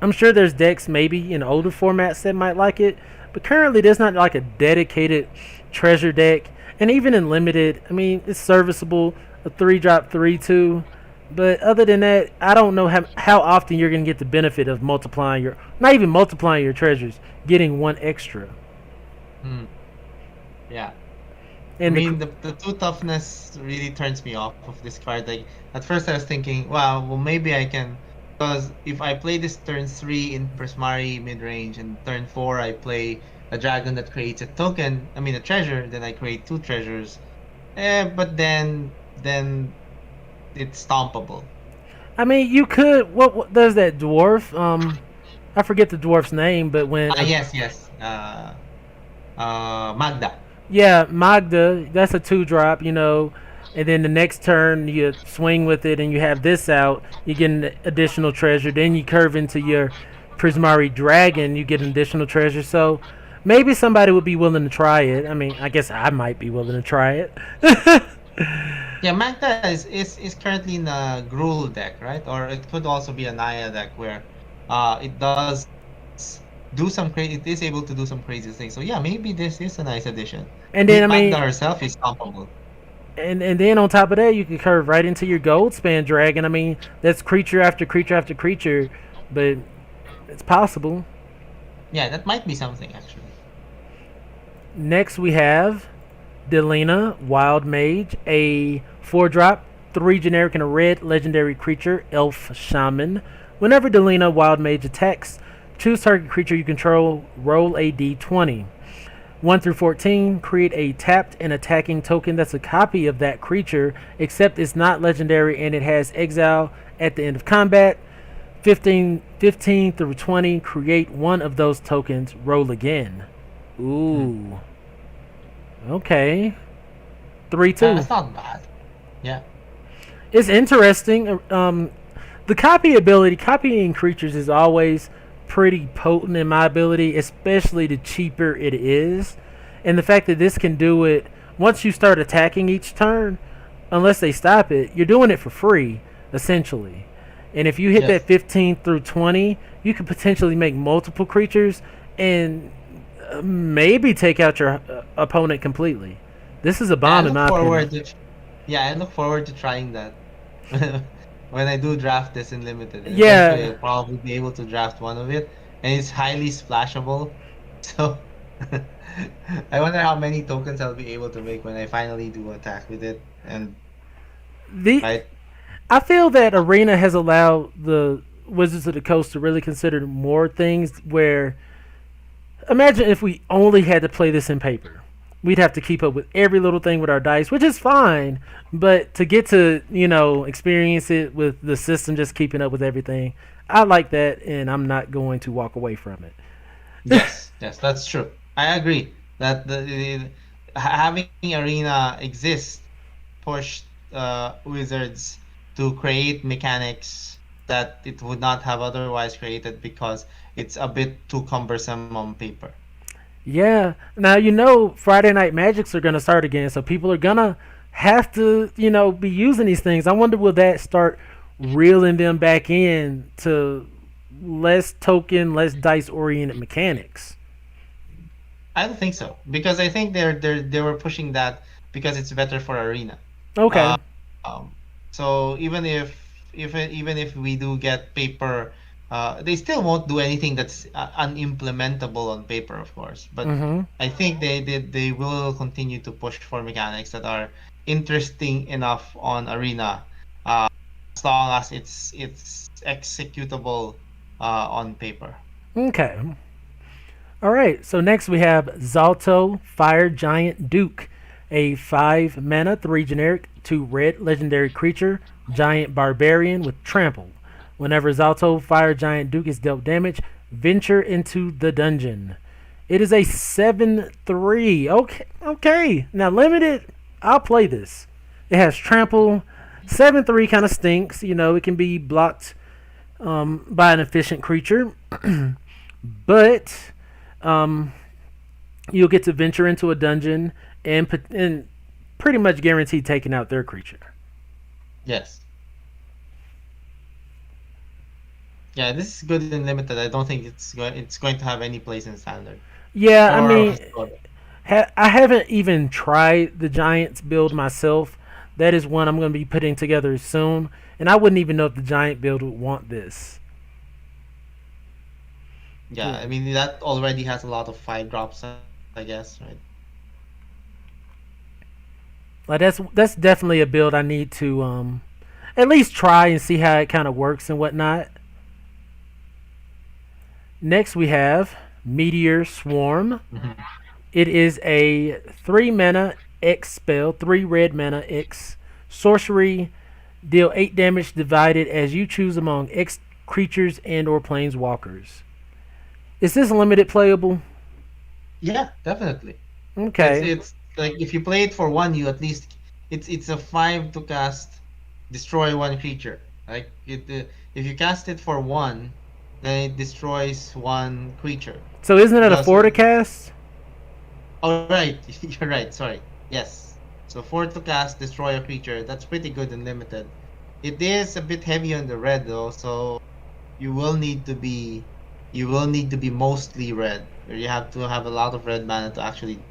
I'm sure there's decks maybe in older formats that might like it, but currently there's not like a dedicated treasure deck. And even in limited, I mean, it's serviceable. A 3-drop 3/2. But other than that, I don't know how often you're gonna get the benefit of multiplying your, not even multiplying your treasures, getting one extra. Hmm. Yeah. I And mean, the two toughness really turns me off of this card. Like at first, I was thinking, wow, well maybe I can, because if I play this turn 3 in Prismari mid range, and turn 4 I play a dragon that creates a token, I mean a treasure, then I create two treasures. But then it's stompable. I mean, you could. What does that dwarf? I forget the dwarf's name, but when Yes. Magda. yeah, Magda, that's a 2-drop, and then the next turn you swing with it and you have this out, you get an additional treasure. Then you curve into your Prismari Dragon, you get an additional treasure. So maybe somebody would be willing to try it. I mean, I guess I might be willing to try it. Yeah, Magda is currently in a Gruul deck, right? Or it could also be a Naya deck where it does it is able to do some crazy things. So yeah, maybe this is a nice addition. And I then mean, I Magda mean, herself is comparable. and then on top of that, you can curve right into your gold span dragon. I mean, that's creature after creature after creature, but it's possible. Yeah, that might be something actually. Next, we have Delina, Wild Mage, a 4 drop, 3 generic and a red legendary creature, Elf Shaman. Whenever Delina, Wild Mage attacks, choose target creature you control, roll a d20. 1 through 14, create a tapped and attacking token that's a copy of that creature, except it's not legendary and it has exile at the end of combat. 15 through 20, create one of those tokens, roll again. Hmm. Ooh. Okay. 3 2. That's not bad. Yeah. It's interesting. The copying creatures is always pretty potent in my ability, especially the cheaper it is. And the fact that this can do it once you start attacking each turn, unless they stop it, you're doing it for free, essentially. And if you hit that Yes. 15 through 20, you could potentially make multiple creatures and maybe take out your opponent completely. This is a I bomb, in look my opinion. forward to yeah, I look forward to trying that. When I do draft this in limited, and eventually Yeah, I'll probably be able to draft one of it, and it's highly splashable. So I wonder how many tokens I'll be able to make when I finally do attack with it. And the right, I feel that Arena has allowed the Wizards of the Coast to really consider more things. Where imagine if we only had to play this in paper, we'd have to keep up with every little thing with our dice, which is fine. But to get to experience it with the system just keeping up with everything, I like that, and I'm not going to walk away from it. yes, yes, that's true. I agree that having Arena exist pushed Wizards to create mechanics that it would not have otherwise created because it's a bit too cumbersome on paper. Yeah. Now Friday Night Magics are gonna start again, so people are gonna have to be using these things. I wonder will that start reeling them back in to less token, less dice oriented mechanics. I don't think so because I think they were pushing that because it's better for Arena. Okay. Uh, so even if we do get paper, they still won't do anything that's unimplementable on paper, of course. But Mhm. I think they will continue to push for mechanics that are interesting enough on Arena, uh, as long as it's executable on paper. Okay. All right. So next we have Zalto Fire Giant Duke, a 5 mana, 3 generic, 2 red legendary creature, giant barbarian with trample. Whenever Zalto Fire Giant Duke is dealt damage, venture into the dungeon. It is a 7/3. Okay. Okay. Now limited, I'll play this. It has trample. 7/3 kind of stinks. It can be blocked by an efficient creature, but um, you'll get to venture into a dungeon and pretty much guarantee taking out their creature. Yes. Yeah, this is good in limited. I don't think it's going to have any place in standard Yeah, I or mean, historic. I haven't even tried the Giants build myself. That is one I'm going to be putting together soon, and I wouldn't even know if the Giant build would want this. Yeah, I mean that already has a lot of 5 drops, I guess, right? Like that's definitely a build I need to at least try and see how it kind of works and whatnot. Next we have Meteor Swarm. Mhm. It is a 3 mana X spell, 3 red mana X sorcery. Deal 8 damage divided as you choose among X creatures and or planeswalkers. Is this limited playable? Yeah, definitely. Okay. It's like if you play it for one, you at least it's a 5 to cast destroy one creature. Like if you cast it for one, then it destroys one creature. So isn't it a Does 4 to cast? Oh right, you're right. Sorry. Yes. So 4 to cast destroy a creature. That's pretty good and limited. It is a bit heavy on the red though, so you will need to be you will need to be mostly red, or you have to have a lot of red mana to actually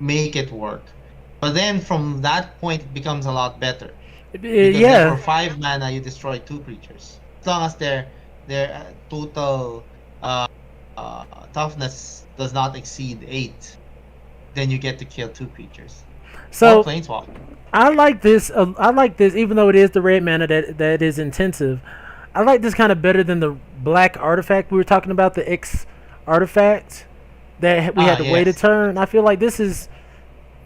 make it work. But then from that point, it becomes a lot better because then for Yeah. 5 mana you destroy 2 creatures as long as their total uh, toughness does not exceed 8. Then you get to kill 2 creatures or So planeswalk. I like this. I like this, even though it is the red mana that is intensive. I like this kind of better than the black artifact we were talking about, the X artifact that we had Ah, to wait a yes. turn. I feel like this is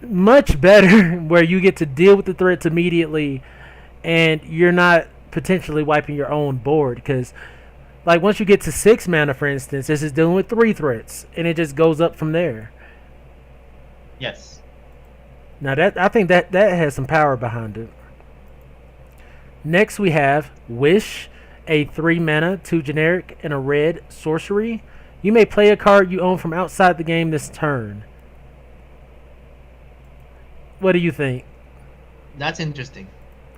much better, where you get to deal with the threats immediately, and you're not potentially wiping your own board. Because like once you get to 6 mana, for instance, this is dealing with 3 threats, and it just goes up from there. Yes. Now that I think that has some power behind it. Next we have Wish, a 3 mana, 2 generic, and a red sorcery. You may play a card you own from outside the game this turn. What do you think? That's interesting.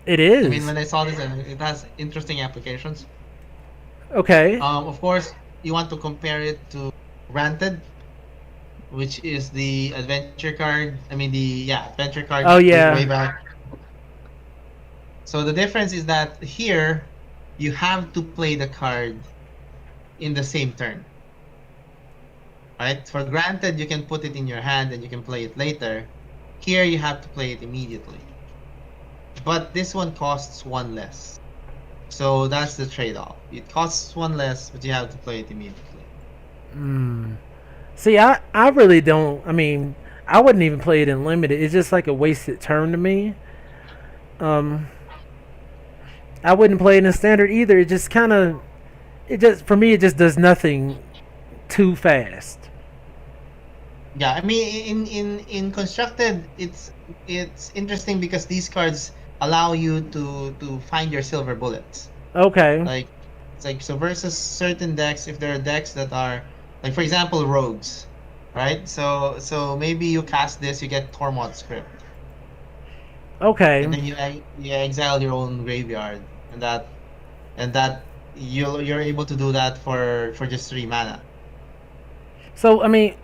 It I mean, is. when I saw this, it has interesting applications. Okay. Of course, you want to compare it to Granted, which is the adventure card. I mean, the yeah, adventure card Oh way yeah. back. So the difference is that here you have to play the card in the same turn, right? For Granted, you can put it in your hand and you can play it later. Here you have to play it immediately. But this one costs 1 less. So that's the trade-off. It costs 1 less, but you have to play it immediately. Mm. See, I really don't. I mean, I wouldn't even play it in limited. It's just like a wasted turn to me. Um, I wouldn't play it in standard either. It just kind of, it just for me, it just does nothing too fast. Yeah, I mean in constructed it's interesting because these cards allow you to find your silver bullets. Okay. Like it's like so versus certain decks, if there are decks that are like for example rogues, right? So maybe you cast this, you get Tormod script, and Okay. then you exile your own graveyard, and that you're able to do that for just 3 mana. So I mean,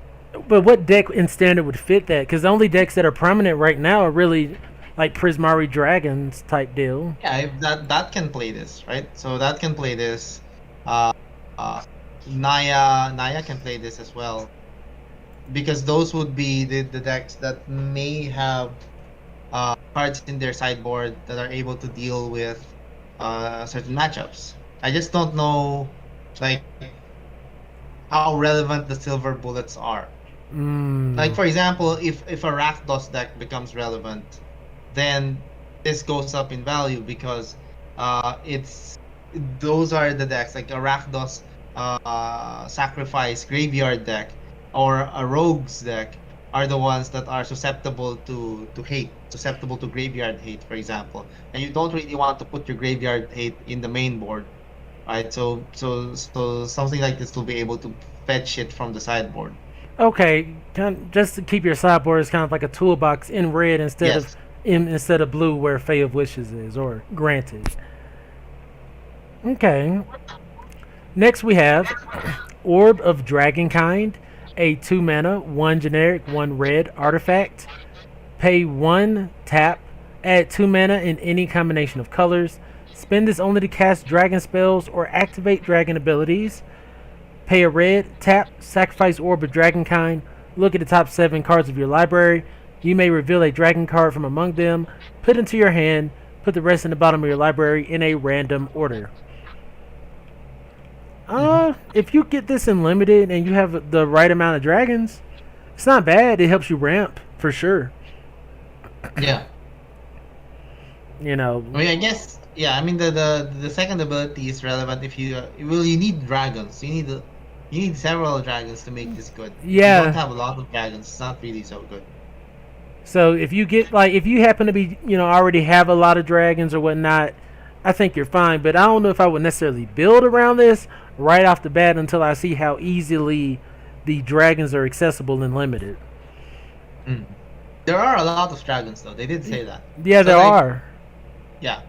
but what deck in standard would fit that? Because the only decks that are prominent right now are really like Prismari Dragons type deal. Yeah, if that can play this, right? So that can play this. Uh, uh, Naya can play this as well because those would be the decks that may have cards in their sideboard that are able to deal with certain matchups. I just don't know like how relevant the silver bullets are. Like Mm. for example, if a Rakdos deck becomes relevant, then this goes up in value because it's those are the decks like a Rakdos sacrifice graveyard deck or a rogues deck are the ones that are susceptible to hate, susceptible to graveyard hate, for example. And you don't really want to put your graveyard hate in the main board, right? So something like this will be able to fetch it from the sideboard. Okay, just to keep your sideboard is kind of like a toolbox in red Yes. instead of blue, where Fey of Wishes is, or Granted. Okay. Next we have Orb of Dragonkind, a 2 mana, 1 generic, 1 red artifact. Pay 1 tap, add 2 mana in any combination of colors. Spend this only to cast dragon spells or activate dragon abilities. Pay a red, tap, sacrifice Orb of Dragonkind. Look at the top 7 cards of your library. You may reveal a dragon card from among them, put into your hand, put the rest in the bottom of your library in a random order. Hmm. If you get this in limited and you have the right amount of dragons, it's not bad. It helps you ramp for sure. Yeah. You know. I mean, I guess, yeah. I mean, the second ability is relevant if you well, you need dragons. You need several dragons to make this good. If you don't Yeah. have a lot of dragons, it's not really so good. So if you get like if you happen to be already have a lot of dragons or whatnot, I think you're fine. But I don't know if I would necessarily build around this right off the bat until I see how easily the dragons are accessible and limited. Mm. There are a lot of dragons though. They did say that. Yeah, So there like, are. yeah.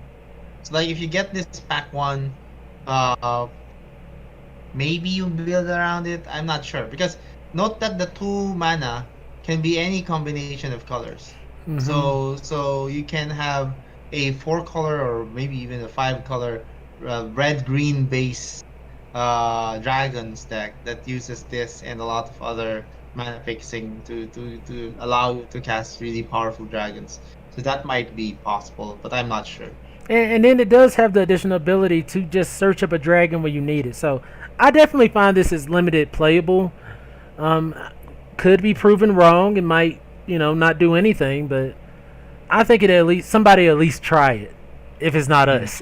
So like, if you get this pack one, uh, maybe you build around it. I'm not sure because note that the 2 mana can be any combination of colors. Mm-hmm. So you can have a 4 color or maybe even a 5 color red green base dragons deck that uses this and a lot of other mana fixing to allow you to cast really powerful dragons. So that might be possible, but I'm not sure. And then it does have the additional ability to just search up a dragon when you need it. So I definitely find this is limited playable. Um, could be proven wrong. It might, not do anything, but I think it at least somebody at least try it. If it's not Mm. us.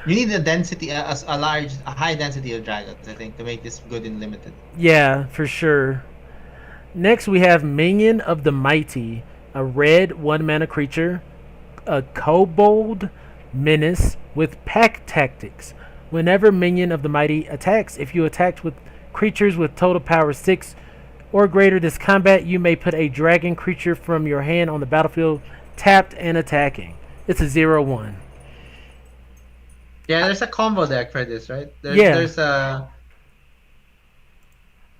You need a density, a high density of dragons, I think, to make this good in limited. Yeah, for sure. Next we have Minion of the Mighty, a red 1 mana creature, a kobold menace with pack tactics. Whenever Minion of the Mighty attacks, if you attacked with creatures with total power 6 or greater this combat, you may put a dragon creature from your hand on the battlefield tapped and attacking. It's a 0/1. Yeah, there's a combo deck for this, right? Yeah, There's a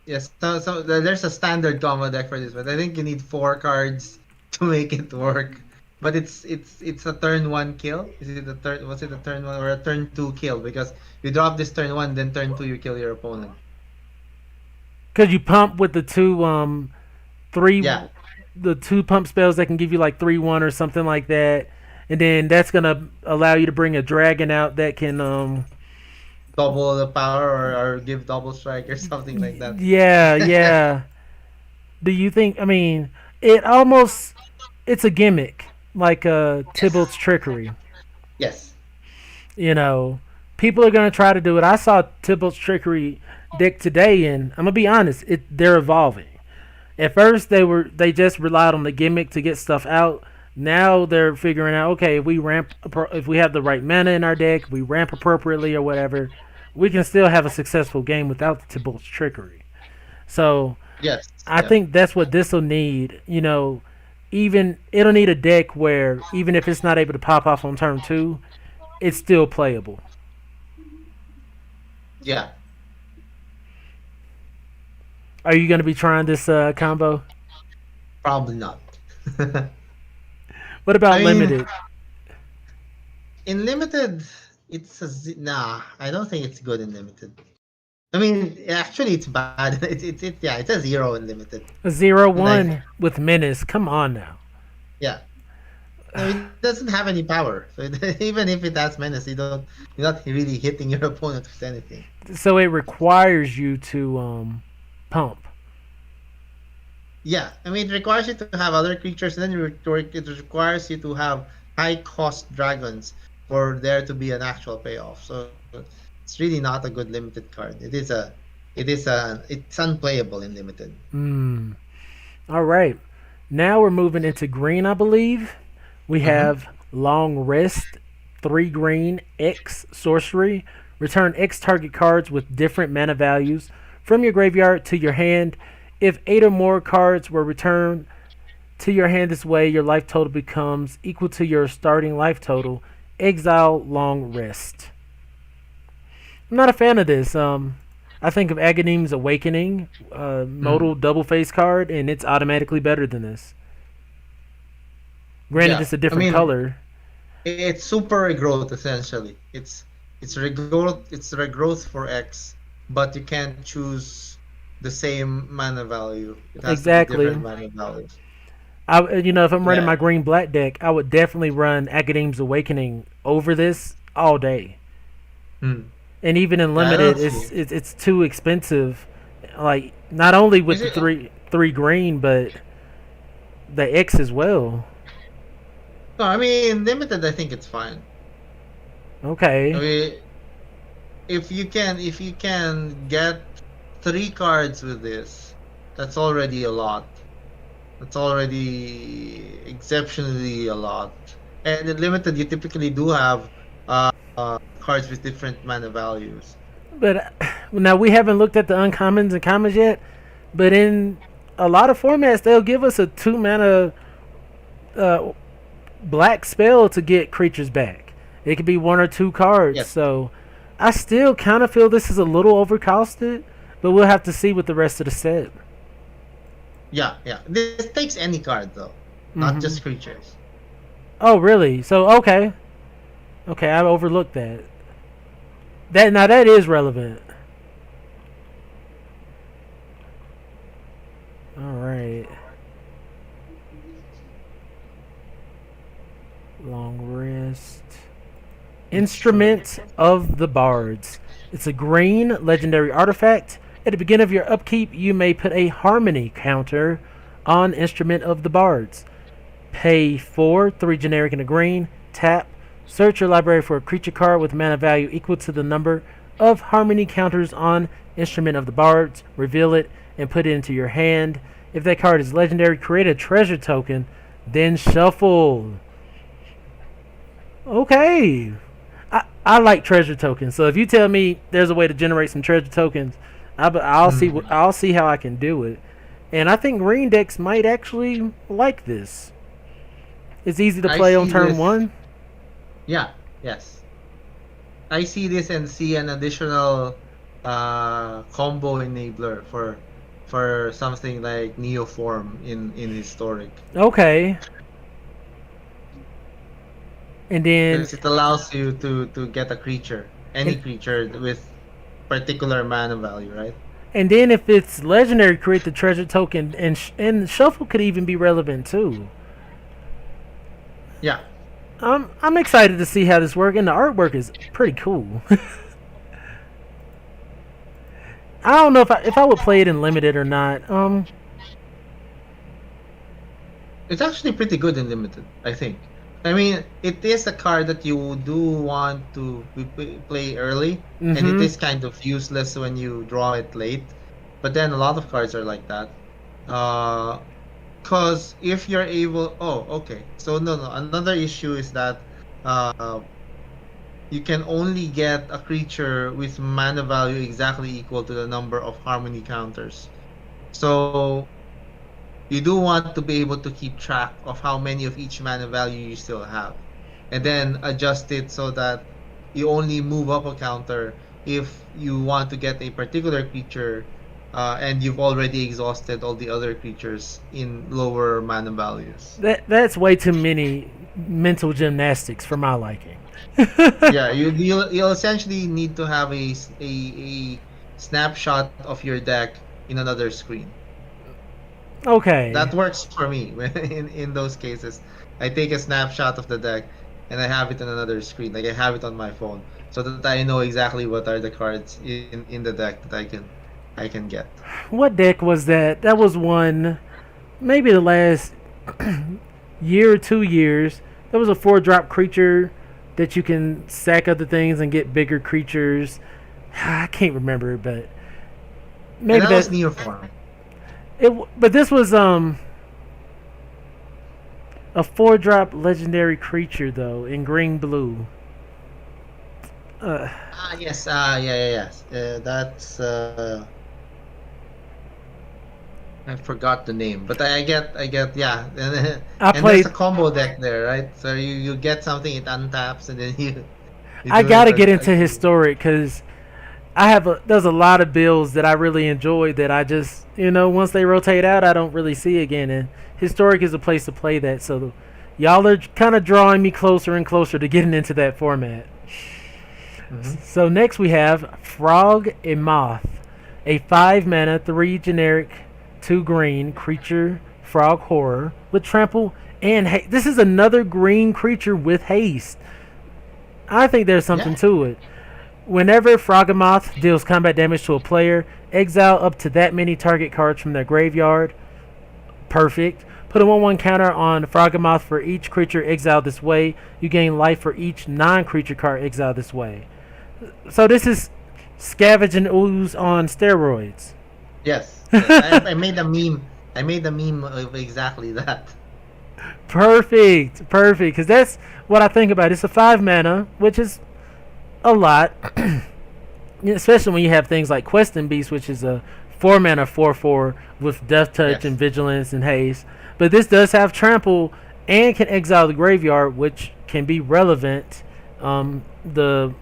yes, there's a standard combo deck for this, but I think you need 4 cards to make it work. But it's a turn 1 kill. Is it a turn? Was it a turn 1 or a turn 2 kill? Because you drop this turn 1, then turn 2 you kill your opponent. because you pump with the three, Yeah, the two pump spells that can give you like 3/1 or something like that, and then that's gonna allow you to bring a dragon out that can double the power or give double strike or something like that. yeah, yeah. Do you think? I mean, it almost it's a gimmick like Tybalt's trickery. Yes. You know, people are gonna try to do it. I saw Tybalt's trickery deck today, and I'm gonna be honest, they're evolving. At first, they just relied on the gimmick to get stuff out. Now they're figuring out, okay, if we have the right mana in our deck, we ramp appropriately or whatever, we can still have a successful game without the Tybalt's trickery. So Yes. I Yeah. think that's what this will need. Even it'll need a deck where even if it's not able to pop off on turn 2, it's still playable. Yeah. Are you going to be trying this combo? Probably not. What I about mean, limited? in limited, nah. I don't think it's good in limited. I mean, actually, it's bad. Yeah, it's a 0 in limited, A zero and I one with menace. Come on now. yeah. No, it doesn't have any power. So even if it has menace, you're not really hitting your opponent with anything. So it requires you to pump. Yeah, I mean, it requires you to have other creatures, and then it requires you to have high cost dragons for there to be an actual payoff. So it's really not a good limited card. It's unplayable in limited. Mm. All right. Now we're moving into green, I believe. We Mm-hmm. have long rest, 3 green, X sorcery. Return X target cards with different mana values from your graveyard to your hand. If 8 or more cards were returned to your hand this way, your life total becomes equal to your starting life total. Exile long rest. I'm not a fan of this. I think of Aghanime's Awakening, Mm. modal double face card, and it's automatically better than this. Granted, Yeah, it's a I different mean, color. it's super regrowth essentially. It's regrowth. It's regrowth for X, but you can't choose the same mana value. It has to be different Exactly. mana values. If I'm running Yeah. my green black deck, I would definitely run Aghanime's Awakening over this all day. Hmm. And even in Yeah, I limited, don't it's too expensive. Like not only Is with the it? three green, but the X as well. No, I mean limited. I think it's fine. I Okay. mean, if you can get 3 cards with this, that's already a lot. That's already exceptionally a lot. And in limited, you typically do have cards with different mana values. But now we haven't looked at the uncommons and commons yet. But in a lot of formats, they'll give us a 2 mana uh, black spell to get creatures back. It could be 1 or 2 cards. Yes. So I still kind of feel this is a little overcosted, but we'll have to see with the rest of the set. Yeah, yeah. This takes any card though, not just Hmm. creatures. Oh, really? So okay, okay, I overlooked that. That is relevant. All right, long wrist. Instrument Instrument. of the Bards. It's a green legendary artifact. At the beginning of your upkeep, you may put a harmony counter on Instrument of the Bards. Pay 4, 3 generic and a green, tap, search your library for a creature card with mana value equal to the number of harmony counters on Instrument of the Bards, reveal it, and put it into your hand. If that card is legendary, create a treasure token, then shuffle. Okay. I like treasure tokens, so if you tell me there's a way to generate some treasure tokens, Mm. I'll see how I can do it. And I think green decks might actually like this. It's easy to I play on see turn this. one. Yeah, yes. I see this and see an additional combo enabler for something like Neoform in historic. Okay, and then Because it allows you to get a creature, any and creature with particular mana value, right? and then if it's legendary, create the treasure token, and shuffle could even be relevant too. Yeah. I'm excited to see how this works, and the artwork is pretty cool. I don't know if I would play it in limited or not. It's actually pretty good in limited, I think. I mean, it is a card that you do want to play early, and it Mm-hmm. is kind of useless when you draw it late. But then a lot of cards are like that. Uh, Cause if you're able, oh, okay. So no, no. Another issue is that uh, you can only get a creature with mana value exactly equal to the number of harmony counters. So you do want to be able to keep track of how many of each mana value you still have, and then adjust it so that you only move up a counter if you want to get a particular creature, and you've already exhausted all the other creatures in lower mana values. That's way too many mental gymnastics for my liking. Yeah, you'll essentially need to have a snapshot of your deck in another screen. Okay. That works for me in those cases. I take a snapshot of the deck and I have it on another screen. Like I have it on my phone so that I know exactly what are the cards in the deck that I can get. What deck was that? That was one, maybe the last year or 2 years. That was a 4 drop creature that you can sack other things and get bigger creatures. I can't remember, but And maybe that was that Neoform. it. But this was a 4 drop legendary creature though in green blue. Uh, Ah yes, yeah, yeah, yes. That's I forgot the name, but I get, yeah. I And there's a played. combo deck there, right? So you get something, it untaps, and then you I do it gotta get a into little. historic because there's a lot of builds that I really enjoy that I just once they rotate out I don't really see again, and historic is a place to play that, so y'all are kind of drawing me closer and closer to getting into that format. Mhm. So next we have Frog and Moth, a 5 mana 3 generic 2 green creature frog horror with trample and this is another green creature with haste. I think there's something Yeah. to it. Whenever Froghemoth deals combat damage to a player, exile up to that many target cards from their graveyard. Perfect. Put a 1/1 counter on Froghemoth for each creature exiled this way. You gain life for each non-creature card exiled this way. So this is Scavenge and Ooze on steroids. Yes, yes. I made a meme. I made a meme of exactly that. Perfect. Perfect. Because that's what I think about. It's a 5 mana, which is a lot. Especially when you have things like Questing Beast, which is a 4 mana 4/4 with Death Touch and Yes. Vigilance and Haste. But this does have Trample and can exile the graveyard, which can be relevant. The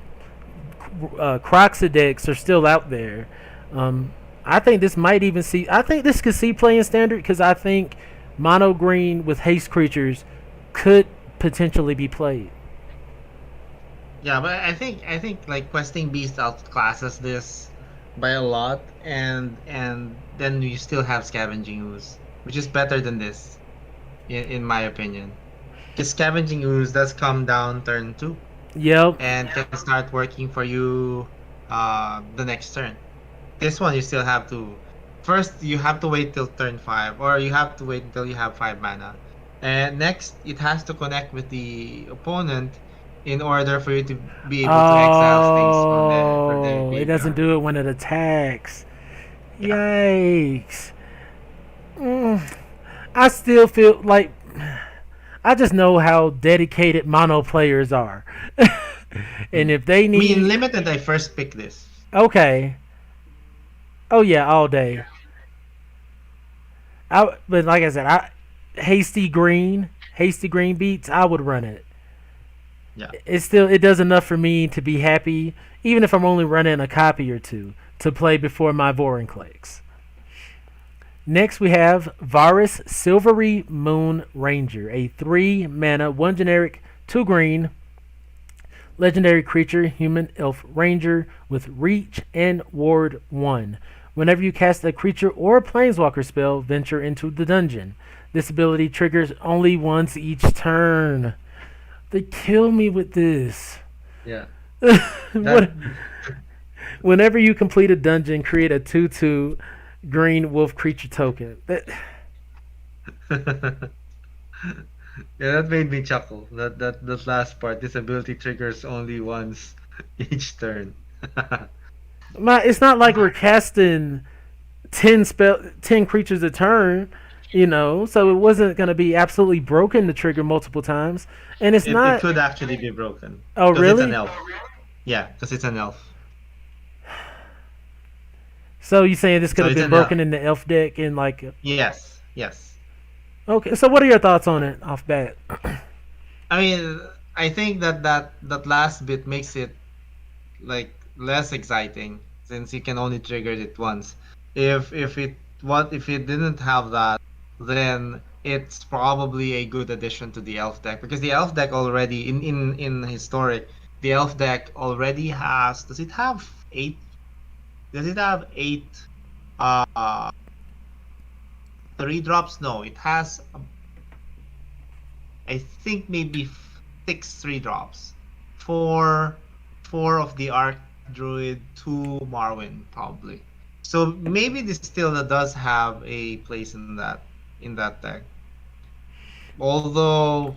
Croxidex are still out there. Um, I think this might even see. I think this could see play in standard because I think mono green with haste creatures could potentially be played. Yeah, but I think like questing beast outclasses this by a lot, and then you still have scavenging ooze, which is better than this, in my opinion. Because scavenging ooze does come down turn 2 Yep. and can start working for you the next turn. This one you still have to first you have to wait till turn 5, or you have to wait until you have 5 mana. And next it has to connect with the opponent in order for you to be able to exile things from their Oh, it doesn't graveyard. do it when it attacks. Yeah. Yikes. Mm, I still feel like I just know how dedicated mono players are. And Mm. if they Me in need. limited I first picked this. Okay. Oh, yeah, all day. But like I said, hasty green beats, I would run it. Yeah. It does enough for me to be happy, even if I'm only running a copy or two to play before my Vorin clicks. Next, we have Varus Silvery Moon Ranger, a 3 mana, 1 generic, 2 green, legendary creature, human elf ranger with reach and ward 1. Whenever you cast a creature or planeswalker spell, venture into the dungeon. This ability triggers only once each turn. They kill me with this. Yeah. That What? Whenever you complete a dungeon, create a 2/2 green wolf creature token. Yeah, that made me chuckle. That last part. This ability triggers only once each turn. It's not like we're casting 10 creatures a turn, so it wasn't going to be absolutely broken to trigger multiple times. And it's It not. could actually be broken Oh, because it's an really? elf. Yeah, because it's an elf. So you saying this could So have it's been an elf. broken in the elf deck and like. Yes, yes. Okay, so what are your thoughts on it off bat? I mean, I think that last bit makes it like less exciting since you can only trigger it once. If it didn't have that, then it's probably a good addition to the elf deck because the elf deck already in historic, the elf deck already has, does it have eight uh 3 drops? No, it has I think maybe 6 3 drops. Four four of the Archdruid, 2 Marwyn probably. So maybe this still does have a place in that deck. Although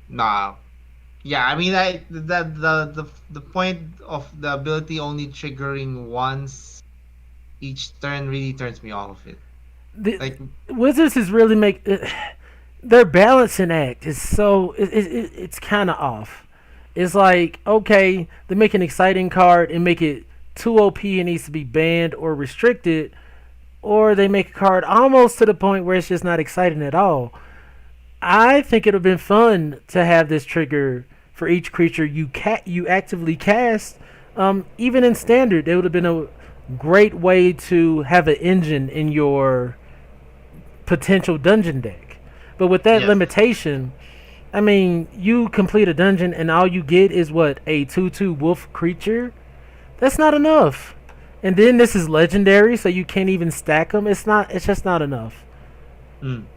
nah. Yeah, I mean the point of the ability only triggering once each turn really turns me off of it. The Like Wizards is really make their balancing act is so it's kind of off. It's like, okay, they make an exciting card and make it too OP and needs to be banned or restricted, or they make a card almost to the point where it's just not exciting at all. I think it would have been fun to have this trigger for each creature you actively cast. Even in standard, it would have been a great way to have an engine in your potential dungeon deck. But with that yes. limitation, I mean, you complete a dungeon and all you get is what, a 2/2 wolf creature? That's not enough. And then this is legendary, so you can't even stack them. It's not. It's just not enough. Mm.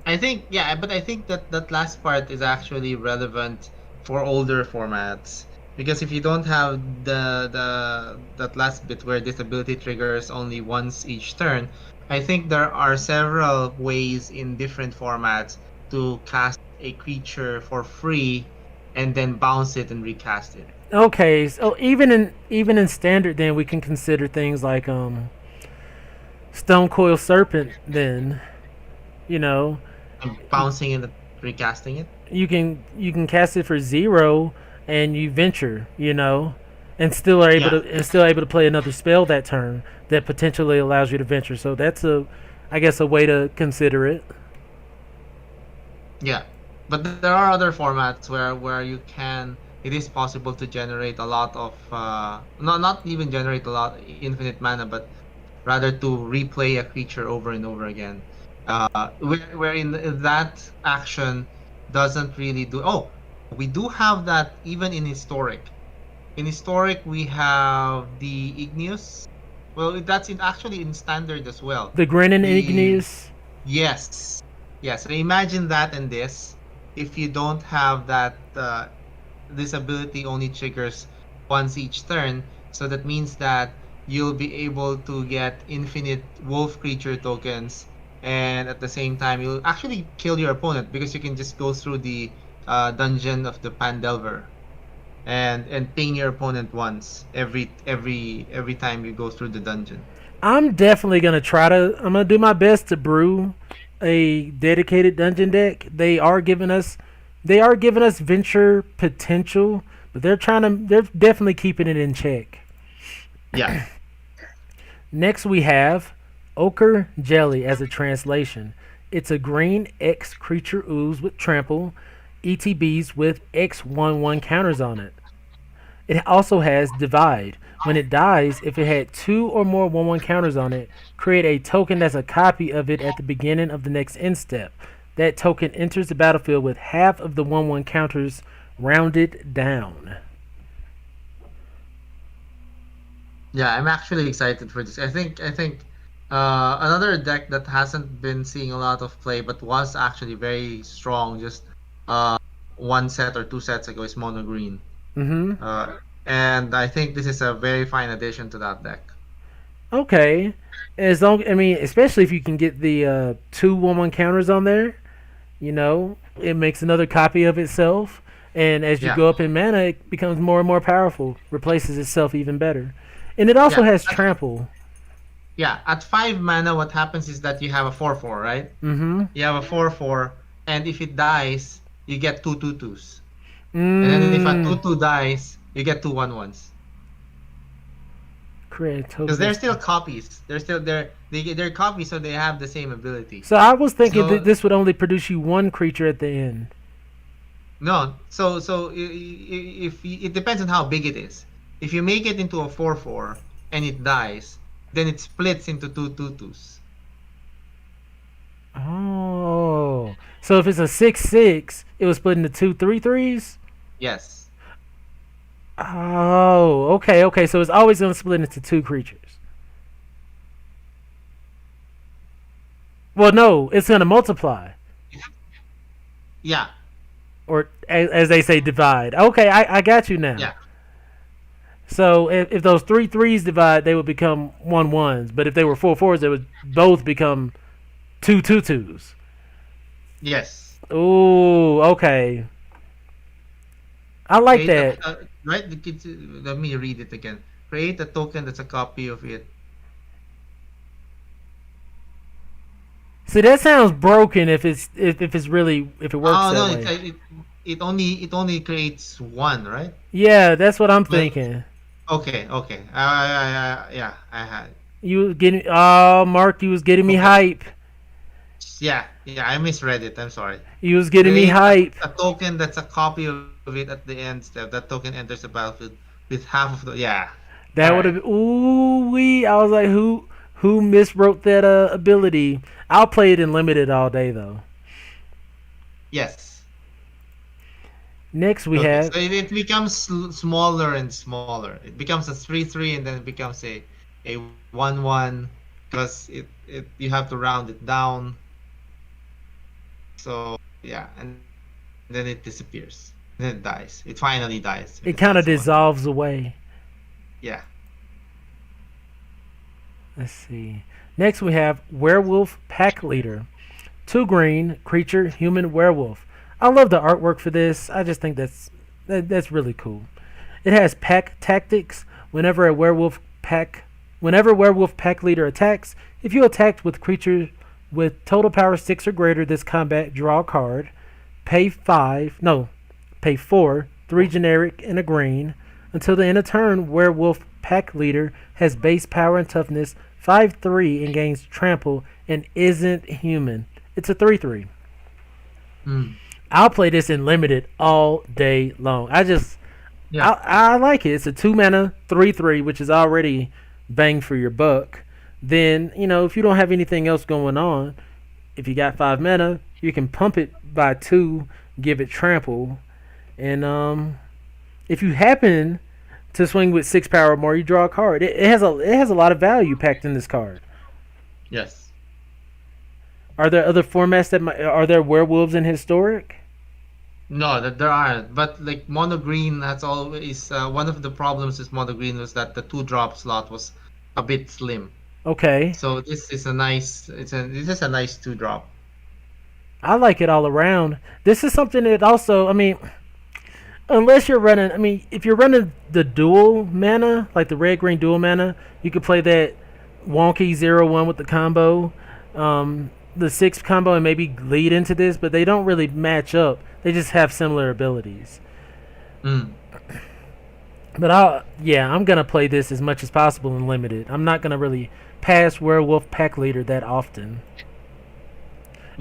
I think yeah, but I think that last part is actually relevant for older formats because if you don't have the that last bit where this ability triggers only once each turn, I think there are several ways in different formats to cast a creature for free and then bounce it and recast it. Okay, so even in standard, then we can consider things like Stone Coil Serpent. Then you know And bouncing it and recasting it. you can cast it for 0 and you venture, and still are able Yeah. to play another spell that turn that potentially allows you to venture. So that's I guess, a way to consider it. Yeah, but there are other formats where you can it is possible to generate a lot of not even generate a lot infinite mana, but rather to replay a creature over and over again. Wherein that action doesn't really do. Oh, we do have that even in historic. In historic, we have the Igneous. Well, that's in actually in standard as well. The Grinning The Igneous. Yes, yeah. So imagine that and this. If you don't have that, this ability only triggers once each turn. So that means that you'll be able to get infinite wolf creature tokens, and at the same time, you'll actually kill your opponent because you can just go through the dungeon of the Pandelver and ping your opponent once every time you go through the dungeon. I'm definitely gonna try to. I'm gonna do my best to brew a dedicated dungeon deck. They are giving us venture potential, but they're trying to. They're definitely keeping it in check. Yeah. Next we have Ochre Jelly as a translation. It's a green X creature ooze with trample, ETBs with X 1/1 counters on it. It also has Divide. When it dies, if it had two or more 1/1 counters on it, create a token that's a copy of it at the beginning of the next end step. That token enters the battlefield with half of the 1/1 counters rounded down. Yeah, I'm actually excited for this. I think another deck that hasn't been seeing a lot of play but was actually very strong just uh one set or two sets ago is Mono Green. Mm-hmm. And I think this is a very fine addition to that deck. Okay. As long, I mean, especially if you can get the two 1/1 counters on there, it makes another copy of itself. And as you Yeah. go up in mana, it becomes more and more powerful, replaces itself even better. And it also Yeah. has trample. Yeah, at 5 mana what happens is that you have a 4/4, right? Mm-hmm. You have a 4/4 and if it dies, you get two 2/2s. And then if a Mm. 2/2 dies, you get two 1/1s. Create a Because token they're that's. still copies. They're copies, so they have the same ability. So I was thinking that So this would only produce you one creature at the end. no, if it depends on how big it is. If you make it into a 4/4 and it dies, then it splits into two 2/2s. Oh. So if it's a 6/6, it was split into two 3/3s? Yes. Oh, okay, okay. So it's always going to split into two creatures. Well, no, it's going to multiply. Yeah. Or, as they say, divide. Okay, I got you now. Yeah. So if those 3/3s divide, they would become 1/1s. But if they were 4/4s, they would both become two 2/2s. Yes. Ooh, okay. I like Create that. right. Let me read it again. Create a token that's a copy of it. See, that sounds broken if it's really if it works Oh that no, way. it only creates one, right? Yeah, that's what I'm But thinking. okay. Yeah, I had. You was getting oh Mark, you was getting me Okay. hype. Yeah, I misread it. I'm sorry. You was getting me Create hype. a token that's a copy of it at the end step. That token enters the battlefield with half of the. Yeah. All That right. would have been ooh wee. I was like, who miswrote that ability? I'll play it in limited all day though. Yes. Next we Okay. have So it becomes smaller and smaller. It becomes a 3/3, and then it becomes a 1/1 because it you have to round it down. So yeah, and then it disappears. And then it dies. It finally dies when it dies a it 1/1. kind of dissolves away. Yeah. Let's see. Next we have Werewolf Pack Leader. 2 green creature human werewolf. I love the artwork for this. I just think that's really cool. It has pack tactics. Whenever werewolf pack leader attacks, if you attacked with creature with total power 6 or greater this combat, draw a card. Pay 5. No, pay 4. 3 generic and a green. Until the end of turn, werewolf pack leader has base power and toughness 5/3 and gains trample and isn't human. It's a 3/3. Mm. I'll play this in limited all day long. Yeah. I like it. It's a 2 mana 3/3, which is already bang for your buck. Then if you don't have anything else going on, if you got 5 mana, you can pump it by 2, give it trample, and if you happen to swing with 6 power or more, you draw a card. It has a lot of value packed in this card. Yes. Are there other formats are there werewolves in historic? No, that there aren't. But like mono green has always one of the problems with mono green was that the 2 drop slot was a bit slim. Okay, So this is a nice 2 drop. I like it all around. This is something that also, unless you're running, if you're running the dual mana, like the red green dual mana, you could play that wonky 0/1 with the combo, the 6 combo, and maybe lead into this, but they don't really match up. They just have similar abilities. Mm. But I'm gonna play this as much as possible in limited. I'm not gonna really pass werewolf pack leader that often.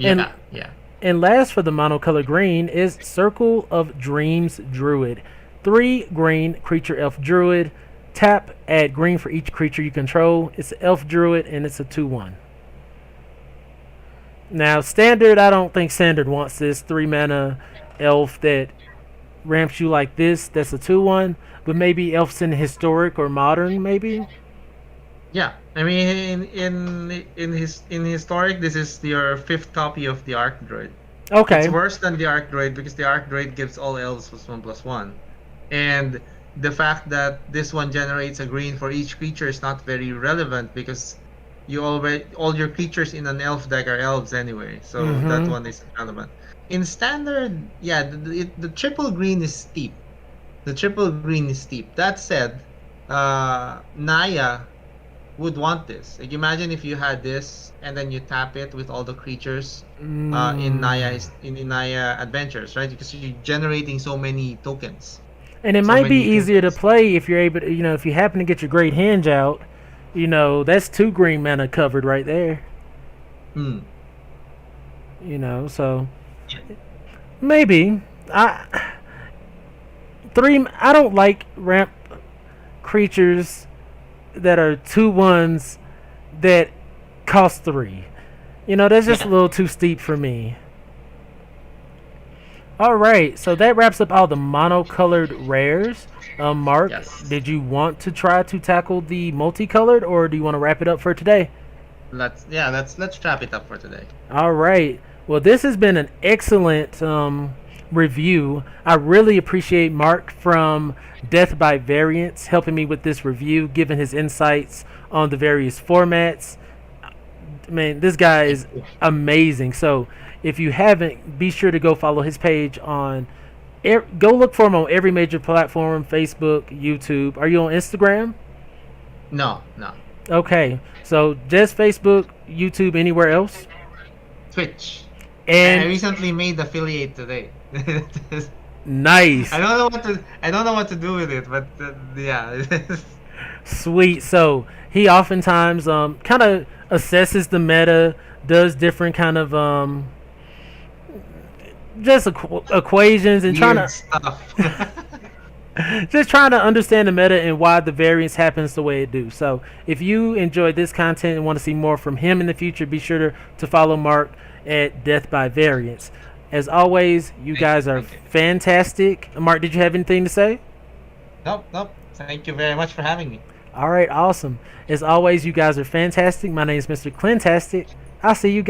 And Yeah, yeah. And last for the monocolor green is Circle of Dreams Druid. 3 green creature elf druid. Tap, add green for each creature you control. It's an elf druid and it's a 2/1. Now, standard, I don't think standard wants this 3 mana elf that ramps you like this. That's a 2/1. But maybe elves in historic or modern, maybe? Yeah. I mean in historic this is your fifth copy of the Arc Droid. It's Okay. worse than the Arc Droid because the Arc Droid gives all elves +1/+1. And the fact that this one generates a green for each creature is not very relevant because all your creatures in an elf deck are elves anyway, so that Mm-hmm. one is relevant. In standard, yeah, the triple green is steep. The triple green is steep. That said, Naya would want this. Like imagine if you had this and then you tap it with all the creatures in Mm. Naya Adventures, right? Because you're generating so many tokens, And it so might be many easier to tokens. play if you're able to, if you happen to get your great hinge out, that's 2 green mana covered right there. Hmm. So maybe I I don't like ramp creatures that are 2/1s that cost 3. That's just a Yeah. little too steep for me. All right, so that wraps up all the monocolored rares. Mark, Yes. did you want to try to tackle the multicolored, or do you want to wrap it up for today? Let's wrap it up for today. All right. Well, this has been an excellent review. I really appreciate Mark from Death by Variants helping me with this review, giving his insights on the various formats. Man, this guy Thank is you. amazing. So, if you haven't, be sure to go follow his page on. Go look for him on every major platform: Facebook, YouTube. Are you on Instagram? No, no. Okay, so just Facebook, YouTube, anywhere else, Twitch. I and recently made affiliate today. nice. I don't know what to do with it, but yeah. Sweet. So he oftentimes kind of assesses the meta, does different kind of just equations and trying Weird to stuff. just trying to understand the meta and why the variance happens the way it do. So if you enjoyed this content and want to see more from him in the future, be sure to follow Mark at Death by Variance. As always, you Thank you, guys are thank you. fantastic. Mark, did you have anything to say? Nope, nope. Thank you very much for having me. All right, awesome. As always, you guys are fantastic. My name is Mr. Clintastik. I'll see you guys.